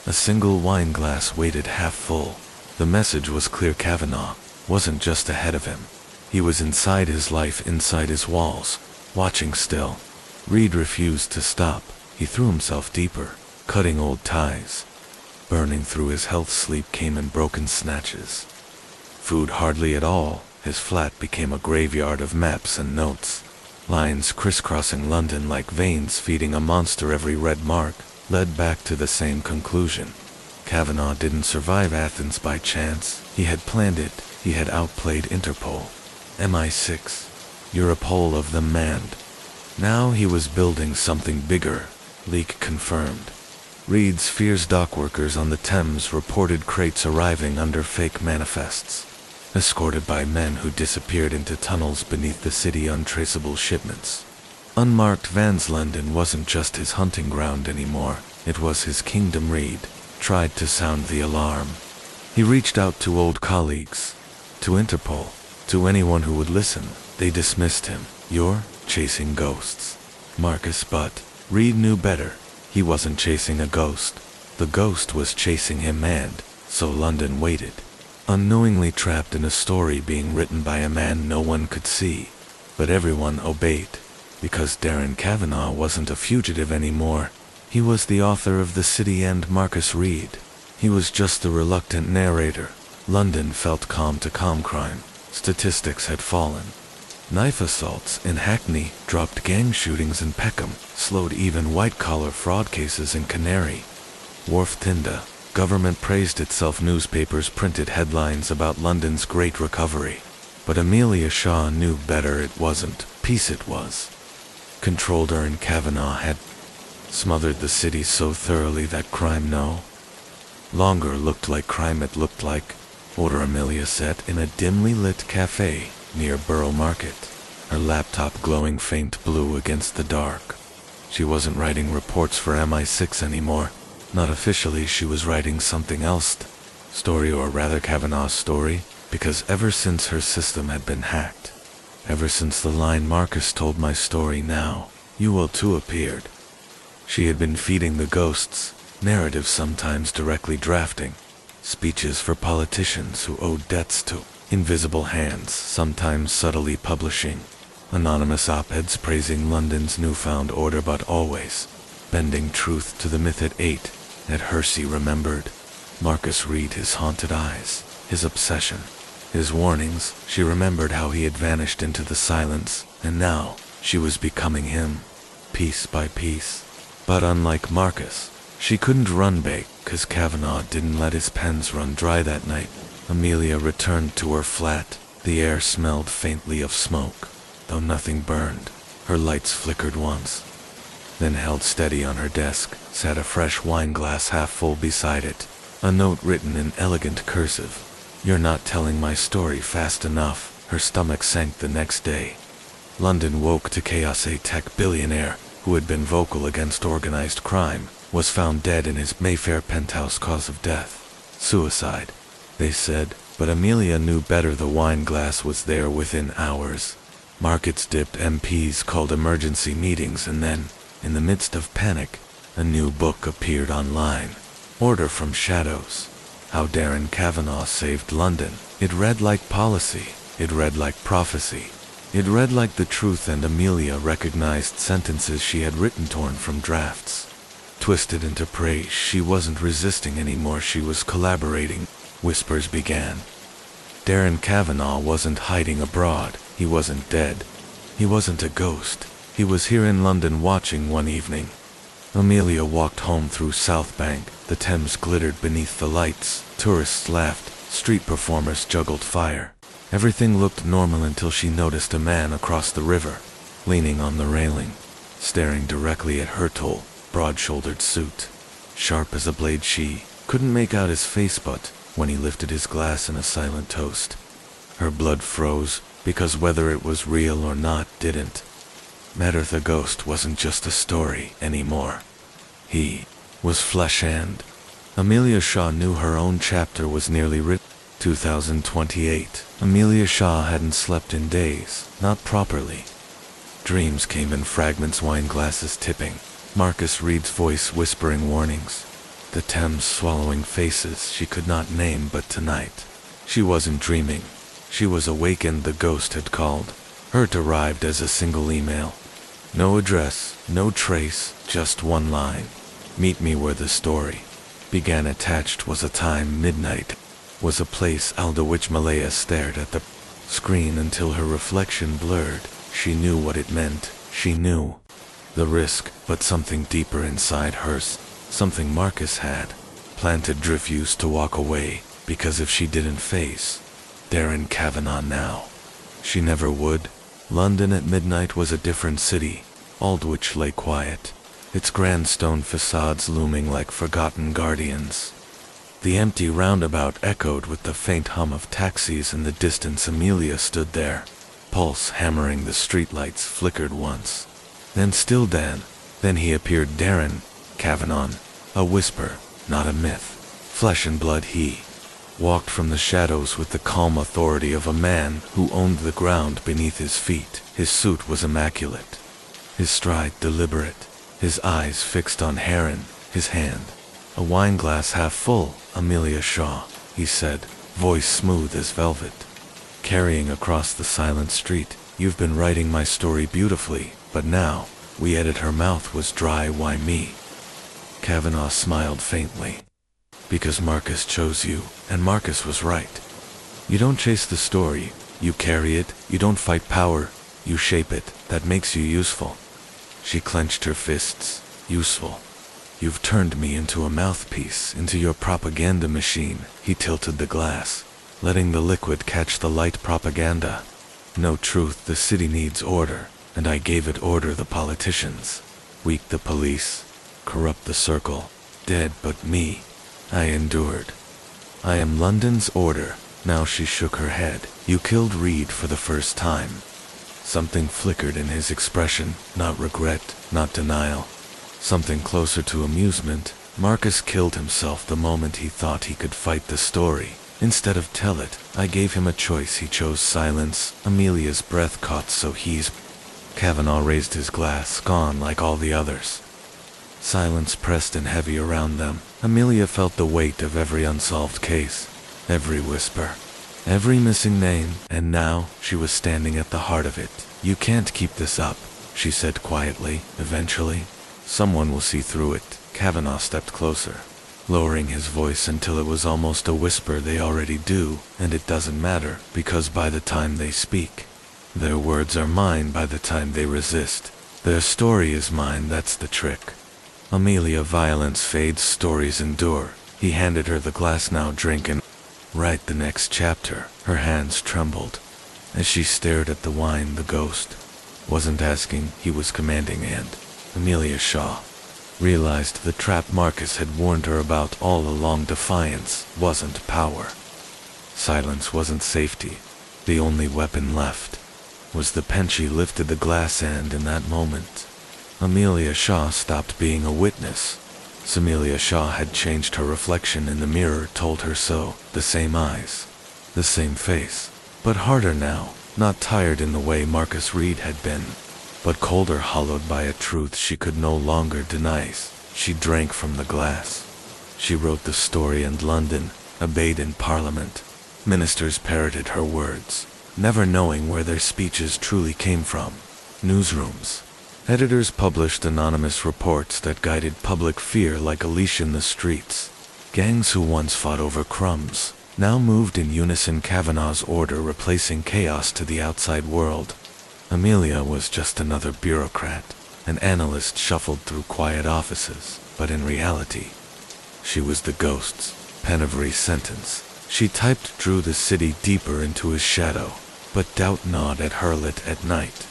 a single wine glass waited half full. The message was clear. Kavanaugh wasn't just ahead of him. He was inside his life, inside his walls, watching still. Reed refused to stop. He threw himself deeper, cutting old ties, burning through his health. Sleep came in broken snatches. Food hardly at all. his flat became a graveyard of maps and notes. Lines crisscrossing London like veins feeding a monster. Every red mark led back to the same conclusion. Kavanaugh didn't survive Athens by chance. He had planned it. He had outplayed Interpol. MI6. Europol of them manned. Now he was building something bigger. Leak confirmed. Reed's fierce dockworkers on the Thames reported crates arriving under fake manifests, escorted by men who disappeared into tunnels beneath the city. Untraceable shipments. Unmarked vans. London wasn't just his hunting ground anymore. It was his kingdom. Reed tried to sound the alarm. He reached out to old colleagues, to Interpol, to anyone who would listen. They dismissed him. "You're chasing ghosts, Marcus." But Reed knew better. He wasn't chasing a ghost. The ghost was chasing him, and so London waited, unknowingly trapped in a story being written by a man no one could see. But everyone obeyed, because Darren Kavanaugh wasn't a fugitive anymore. He was the author of the city, and Marcus Reed. He was just the reluctant narrator. London felt calm to calm. Crime statistics had fallen. Knife assaults in Hackney dropped. Gang shootings in Peckham slowed. Even white-collar fraud cases in Canary Wharf thinned. Government praised itself. Newspapers printed headlines about London's great recovery. But Amelia Shaw knew better. It wasn't peace, it was control. Darren Kavanaugh had smothered the city so thoroughly that crime no longer looked like crime. It looked like order. Amelia sat in a dimly lit cafe near Borough Market, her laptop glowing faint blue against the dark. She wasn't writing reports for MI6 anymore. Not officially. She was writing something else. Story, or rather Kavanaugh's story, because ever since her system had been hacked, ever since the line "Marcus told my story, now you will too" appeared, she had been feeding the ghosts narratives, sometimes directly drafting speeches for politicians who owed debts to invisible hands, sometimes subtly publishing anonymous op-eds praising London's newfound order, but always bending truth to the myth. At 8, at Hersey remembered Marcus Reed, his haunted eyes, his obsession, his warnings. She remembered how he had vanished into the silence, and now she was becoming him, piece by piece. But unlike Marcus, she couldn't run back, 'cause Kavanaugh didn't let his pens run dry that night. Amelia returned to her flat. The air smelled faintly of smoke, though nothing burned. Her lights flickered once, then held steady. On her desk sat a fresh wine glass half full. Beside it, a note written in elegant cursive. "You're not telling my story fast enough." Her stomach sank the next day. London woke to chaos. A tech billionaire who had been vocal against organized crime was found dead in his Mayfair penthouse. Cause of death: suicide, they said, but Amelia knew better. The wine glass was there within hours. Markets dipped. MPs called emergency meetings, and then, in the midst of panic, a new book appeared online. Order from Shadows: How Darren Kavanaugh Saved London. It read like policy. It read like prophecy. It read like the truth, and Amelia recognized sentences she had written, torn from drafts, twisted into praise. She wasn't resisting anymore. She was collaborating. Whispers began. Darren Kavanaugh wasn't hiding abroad. He wasn't dead. He wasn't a ghost. He was here in London, watching. One evening, Amelia walked home through South Bank. The Thames glittered beneath the lights. Tourists laughed. Street performers juggled fire. Everything looked normal until she noticed a man across the river, leaning on the railing, staring directly at her. Tall, broad-shouldered suit, sharp as a blade. She couldn't make out his face, but when he lifted his glass in a silent toast, her blood froze, because whether it was real or not didn't matter. The ghost wasn't just a story anymore. He was flesh, and Amelia Shaw knew her own chapter was nearly written. 2028. Amelia Shaw hadn't slept in days, not properly. Dreams came in fragments, wine glasses tipping, Marcus Reed's voice whispering warnings, the Thames swallowing faces she could not name. But tonight, she wasn't dreaming. She was awakened. The ghost had called. Hurt arrived as a single email. No address, no trace, just one line. Meet me where the story began. Attached was a time: midnight. Was a place. Alda, which Malaya stared at the screen until her reflection blurred. She knew what it meant. She knew the risk, but something deeper inside hers, something Marcus had planted, refused to walk away, because if she didn't face Darren Kavanaugh now, she never would. London at midnight was a different city. Aldwych lay quiet, its grand stone facades looming like forgotten guardians. The empty roundabout echoed with the faint hum of taxis in the distance. Amelia stood there, pulse hammering. The streetlights flickered once, then still then he appeared. Darren Kavanaugh, a whisper, not a myth. Flesh and blood, he walked from the shadows with the calm authority of a man who owned the ground beneath his feet. His suit was immaculate, his stride deliberate, his eyes fixed on Heron, his hand a wineglass half full. "Amelia Shaw," he said, voice smooth as velvet, carrying across the silent street. "You've been writing my story beautifully, but now we edit." Her mouth was dry. "Why me?" Kavanaugh smiled faintly. "Because Marcus chose you, and Marcus was right. You don't chase the story, you carry it. You don't fight power, you shape it. That makes you useful." She clenched her fists. "Useful? You've turned me into a mouthpiece, into your propaganda machine." He tilted the glass, letting the liquid catch the light. "Propaganda? No truth. The city needs order, and I gave it order. The politicians, weak. The police, corrupt. The circle, dead. But me, I endured. I am London's order." Now she shook her head. "You killed Reed for the first time." Something flickered in his expression, not regret, not denial. Something closer to amusement. "Marcus killed himself the moment he thought he could fight the story, instead of tell it. I gave him a choice. He chose silence." Amelia's breath caught. "So he's..." Kavanaugh raised his glass. "Gone like all the others." Silence pressed in heavy around them. Amelia felt the weight of every unsolved case, every whisper, every missing name, and now she was standing at the heart of it. "You can't keep this up," she said quietly. "Eventually, someone will see through it." Kavanaugh stepped closer, lowering his voice until it was almost a whisper. "They already do, and it doesn't matter, because by the time they speak, their words are mine. By the time they resist, their story is mine. That's the trick." "Amelia, violence fades, stories endure." He handed her the glass. "Now drink and write the next chapter." Her hands trembled as she stared at the wine. The ghost wasn't asking, he was commanding, and Amelia Shaw realized the trap Marcus had warned her about all along. Defiance wasn't power. Silence wasn't safety. The only weapon left was the pen. She lifted the glass, and in that moment, Amelia Shaw stopped being a witness. Amelia Shaw had changed. Her reflection in the mirror told her so. The same eyes, the same face, but harder now, not tired in the way Marcus Reed had been, but colder, hollowed by a truth she could no longer deny. She drank from the glass. She wrote the story, and London obeyed. In Parliament, ministers parroted her words, never knowing where their speeches truly came from. Newsrooms, editors published anonymous reports that guided public fear like a leash in the streets. Gangs who once fought over crumbs now moved in unison. Kavanaugh's order replacing chaos to the outside world. Amelia was just another bureaucrat, an analyst shuffled through quiet offices, but in reality, she was the ghost's pen. Every sentence she typed drew the city deeper into his shadow, but doubt gnawed at her lit at night.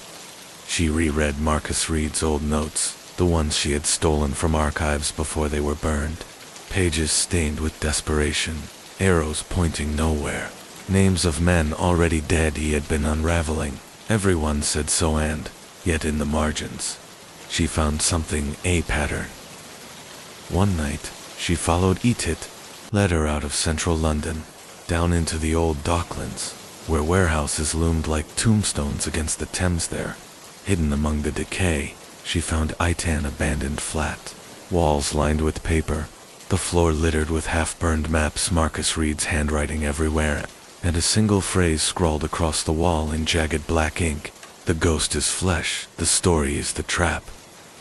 She reread Marcus Reed's old notes, the ones she had stolen from archives before they were burned. Pages stained with desperation, arrows pointing nowhere, names of men already dead he had been unraveling. Everyone said so, and yet in the margins, she found something, a pattern. One night, she followed Etit, led her out of central London, down into the old docklands, where warehouses loomed like tombstones against the Thames. There, hidden among the decay, she found an abandoned flat, walls lined with paper, the floor littered with half-burned maps, Marcus Reed's handwriting everywhere, and a single phrase scrawled across the wall in jagged black ink: "The ghost is flesh, the story is the trap."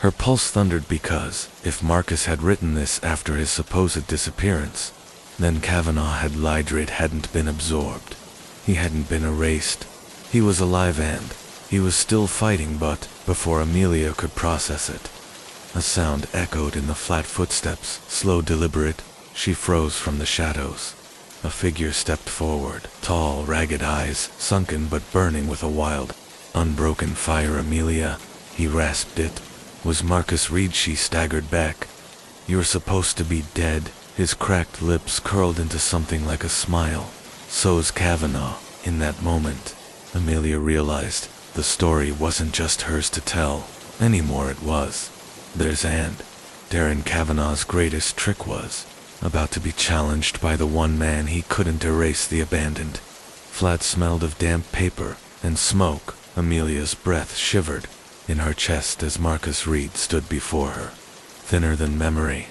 Her pulse thundered, because if Marcus had written this after his supposed disappearance, then Kavanaugh had lied, or it hadn't been absorbed. He hadn't been erased. He was alive and he was still fighting, but before Amelia could process it, a sound echoed in the flat footsteps, slow, deliberate. She froze from the shadows. A figure stepped forward, tall, ragged eyes, sunken but burning with a wild, unbroken fire. Amelia, he rasped it. Was Marcus Reed? She staggered back. You're supposed to be dead. His cracked lips curled into something like a smile. So's Kavanaugh. In that moment, Amelia realized the story wasn't just hers to tell. Anymore it was theirs, and Darren Kavanaugh's greatest trick was about to be challenged by the one man he couldn't erase. The abandoned flat smelled of damp paper and smoke. Amelia's breath shivered in her chest as Marcus Reed stood before her, thinner than memory,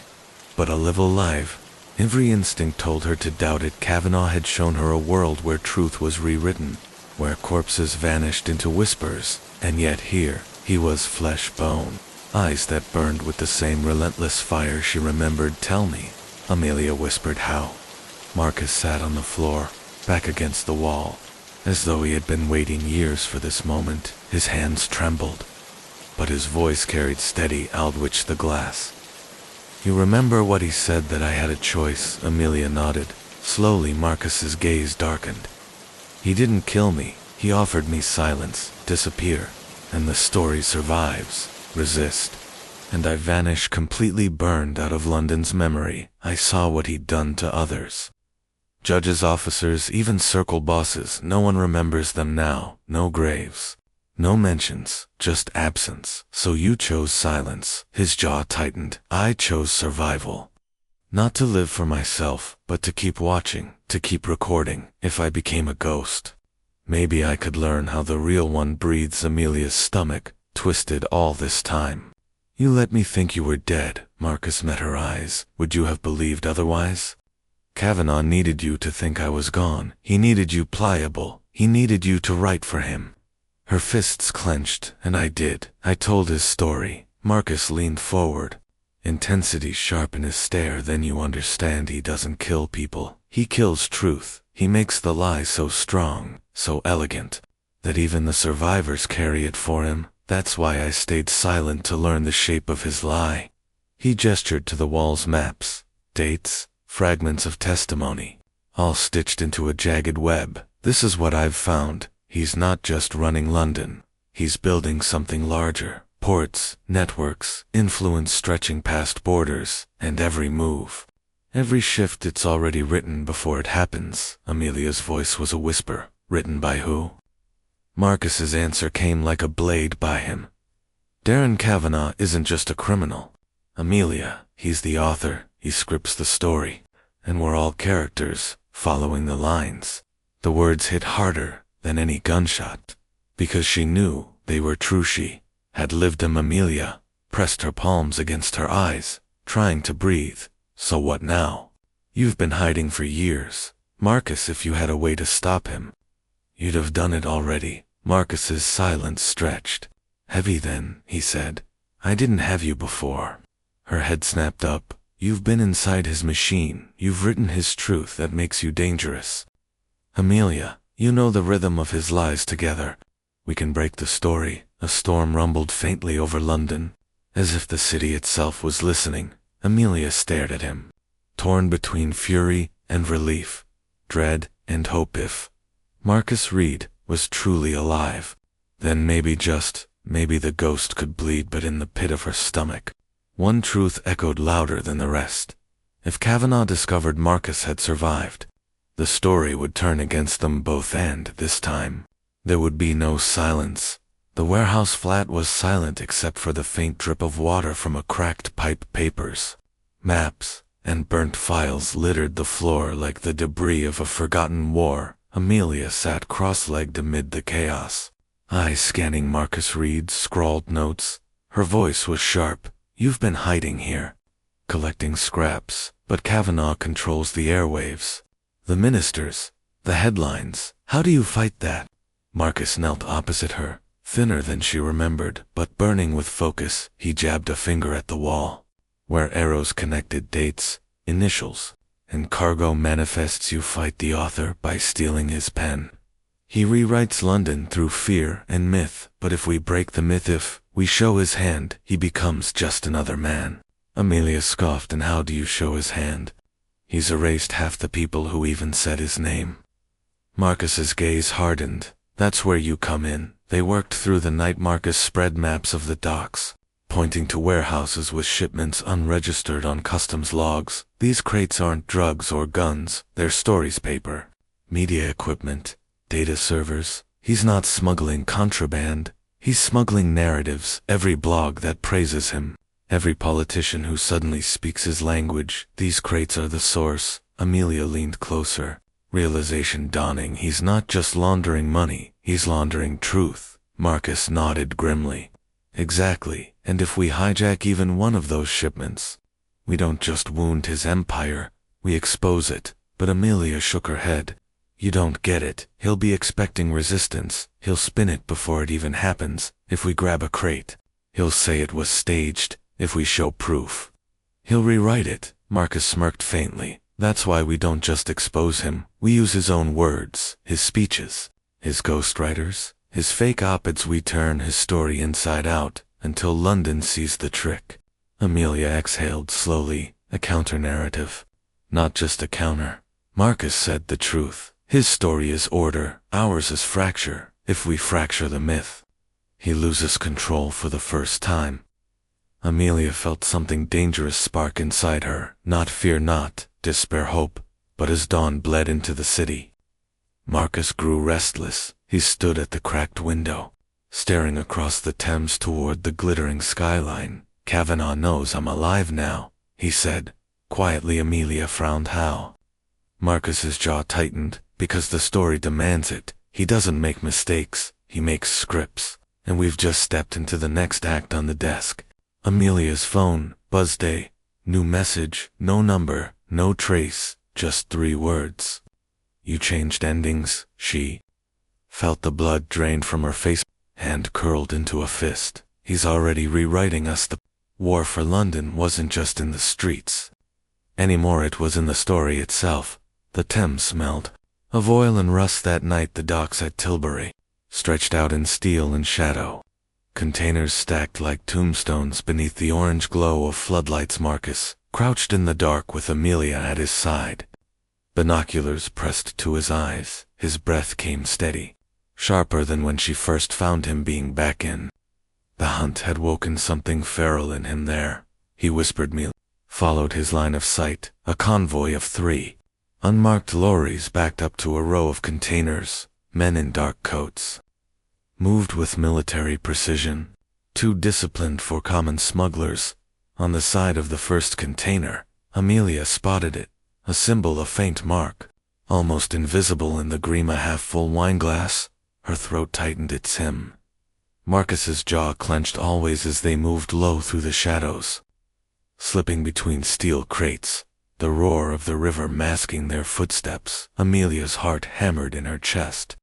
but a little alive. Every instinct told her to doubt it. Kavanaugh had shown her a world where truth was rewritten, where corpses vanished into whispers, and yet here he was flesh bone, eyes that burned with the same relentless fire she remembered. Tell me, Amelia whispered. How? Marcus sat on the floor, back against the wall, as though he had been waiting years for this moment. His hands trembled, but his voice carried steady. Aldwich the glass. You remember what he said, that I had a choice? Amelia nodded. Slowly Marcus's gaze darkened. He didn't kill me. He offered me silence, disappear, and the story survives. Resist, and I vanish, completely burned out of London's memory. I saw what he'd done to others. Judges, officers, even circle bosses. No one remembers them now. No graves. No mentions, just absence. So you chose silence. His jaw tightened. I chose survival. Not to live for myself, but to keep watching, to keep recording. If I became a ghost, maybe I could learn how the real one breathes. Amelia's stomach twisted. All this time, you let me think you were dead. Marcus met her eyes. Would you have believed otherwise? Kavanaugh needed you to think I was gone. He needed you pliable. He needed you to write for him. Her fists clenched, and I did. I told his story. Marcus leaned forward, intensity sharp in his stare. Then you understand. He doesn't kill people. He kills truth. He makes the lie so strong, so elegant, that even the survivors carry it for him. That's why I stayed silent, to learn the shape of his lie. He gestured to the wall's maps, dates, fragments of testimony, all stitched into a jagged web. This is what I've found. He's not just running London. He's building something larger. Ports, networks, influence stretching past borders, and every move, every shift, it's already written before it happens. Amelia's voice was a whisper. Written by who? Marcus's answer came like a blade by him. Darren Kavanaugh isn't just a criminal, Amelia. He's the author. He scripts the story, and we're all characters, following the lines. The words hit harder than any gunshot, because she knew they were true. She had lived them. Amelia pressed her palms against her eyes, trying to breathe. So what now? You've been hiding for years. Marcus, if you had a way to stop him, you'd have done it already. Marcus's silence stretched. Heavy. Then, he said, I didn't have you before. Her head snapped up. You've been inside his machine. You've written his truth. That makes you dangerous. Amelia, you know the rhythm of his lies. Together we can break the story. A storm rumbled faintly over London, as if the city itself was listening. Amelia stared at him, torn between fury and relief, dread and hope. If Marcus Reed was truly alive, then maybe, just maybe, the ghost could bleed. But in the pit of her stomach, one truth echoed louder than the rest. If Kavanaugh discovered Marcus had survived, the story would turn against them both, and this time, there would be no silence. The warehouse flat was silent except for the faint drip of water from a cracked pipe. Papers, maps, and burnt files littered the floor like the debris of a forgotten war. Amelia sat cross-legged amid the chaos, eyes scanning Marcus Reed's scrawled notes. Her voice was sharp. You've been hiding here, collecting scraps, but Kavanaugh controls the airwaves, the ministers, the headlines. How do you fight that? Marcus knelt opposite her, thinner than she remembered, but burning with focus. He jabbed a finger at the wall, where arrows connected dates, initials, and cargo manifests. You fight the author by stealing his pen. He rewrites London through fear and myth, but if we break the myth, if we show his hand, he becomes just another man. Amelia scoffed. And how do you show his hand? He's erased half the people who even said his name. Marcus's gaze hardened. That's where you come in. They worked through the night. Marcus spread maps of the docks, pointing to warehouses with shipments unregistered on customs logs. These crates aren't drugs or guns, they're stories, paper, media equipment, data servers. He's not smuggling contraband, he's smuggling narratives. Every blog that praises him, every politician who suddenly speaks his language. These crates are the source. Amelia leaned closer, realization dawning. He's not just laundering money, he's laundering truth. Marcus nodded grimly. Exactly, and if we hijack even one of those shipments, we don't just wound his empire, we expose it. But Amelia shook her head. You don't get it. He'll be expecting resistance. He'll spin it before it even happens. If we grab a crate, he'll say it was staged. If we show proof, he'll rewrite it. Marcus smirked faintly. That's why we don't just expose him. We use his own words, his speeches, his ghostwriters, his fake op-eds. We turn his story inside out until London sees the trick. Amelia exhaled slowly. A counter-narrative. Not just a counter. Marcus said the truth. His story is order, ours is fracture. If we fracture the myth, he loses control for the first time. Amelia felt something dangerous spark inside her. Not fear, not despair, hope. But as dawn bled into the city, Marcus grew restless. He stood at the cracked window, staring across the Thames toward the glittering skyline. Kavanaugh knows I'm alive now, he said quietly. Amelia frowned. How? Marcus's jaw tightened. Because the story demands it. He doesn't make mistakes, he makes scripts. And we've just stepped into the next act. On the desk, Amelia's phone buzzed. A new message. No number, no trace, just 3 words. You changed endings. She felt the blood drain from her face. Hand curled into a fist. He's already rewriting us. The war for London wasn't just in the streets anymore, it was in the story itself. The Thames smelled of oil and rust that night. The docks at Tilbury stretched out in steel and shadow, containers stacked like tombstones beneath the orange glow of floodlights. Marcus crouched in the dark with Amelia at his side, binoculars pressed to his eyes. His breath came steady, sharper than when she first found him. Being back in the hunt had woken something feral in him there. He whispered. Me followed his line of sight. A convoy of 3 unmarked lorries backed up to a row of containers. Men in dark coats moved with military precision, too disciplined for common smugglers. On the side of the first container, Amelia spotted it, a symbol, a faint mark, almost invisible in the green. A half-full wineglass. Her throat tightened. It's him. Marcus's jaw clenched always as they moved low through the shadows, slipping between steel crates, the roar of the river masking their footsteps. Amelia's heart hammered in her chest,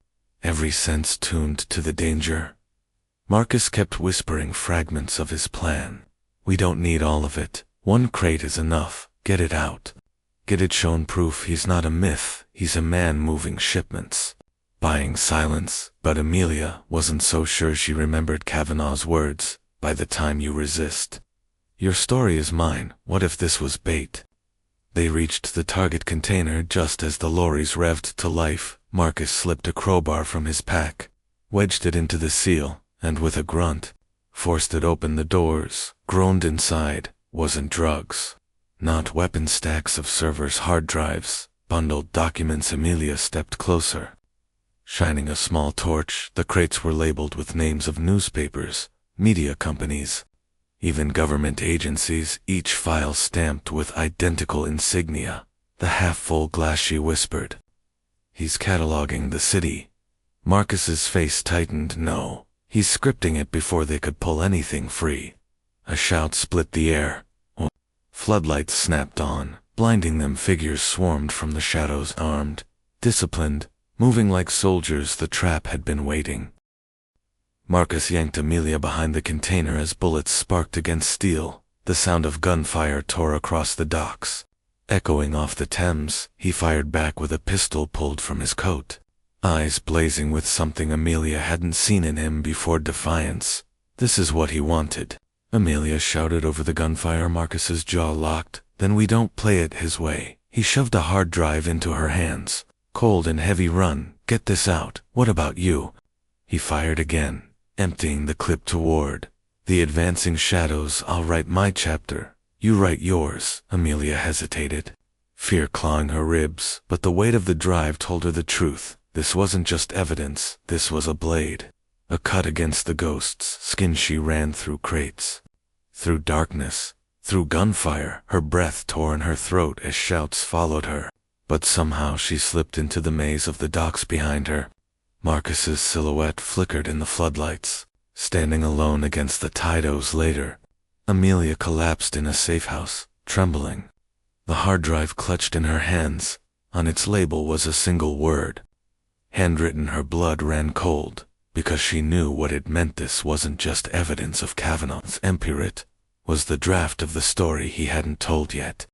every sense tuned to the danger. Marcus kept whispering fragments of his plan. We don't need all of it. 1 crate is enough. Get it out. Get it shown proof he's not a myth, he's a man moving shipments, buying silence. But Amelia wasn't so sure. She remembered Kavanaugh's words. By the time you resist, your story is mine. What if this was bait? They reached the target container just as the lorries revved to life. Marcus slipped a crowbar from his pack, wedged it into the seal, and with a grunt, forced it open. The doors groaned inside. Wasn't drugs, not weapon. Stacks of servers, hard drives, bundled documents. Amelia stepped closer, shining a small torch. The crates were labeled with names of newspapers, media companies, even government agencies, each file stamped with identical insignia. The half-full glass. She whispered. He's cataloging the city. Marcus's face tightened. No, he's scripting it before they could pull anything free. A shout split the air. Floodlights snapped on, blinding them. Figures swarmed from the shadows, armed, disciplined, moving like soldiers. The trap had been waiting. Marcus yanked Amelia behind the container as bullets sparked against steel. The sound of gunfire tore across the docks, echoing off the Thames. He fired back with a pistol pulled from his coat. eyes blazing with something Amelia hadn't seen in him before: defiance. This is what he wanted. Amelia shouted over the gunfire. Marcus's jaw locked. Then we don't play it his way. He shoved a hard drive into her hands. Cold and heavy. Run. Get this out. What about you? He fired again, emptying the clip toward the advancing shadows. I'll write my chapter. You write yours. Amelia hesitated, fear clawing her ribs, but the weight of the drive told her the truth. This wasn't just evidence, this was a blade. A cut against the ghost's skin. She ran through crates, through darkness, through gunfire. Her breath tore in her throat as shouts followed her. But somehow she slipped into the maze of the docks behind her. Marcus's silhouette flickered in the floodlights, standing alone against the tides. Later, Amelia collapsed in a safe house, trembling, the hard drive clutched in her hands. On its label was a single word, handwritten. Her blood ran cold, because she knew what it meant. This wasn't just evidence of Kavanaugh's empire, it was the draft of the story he hadn't told yet.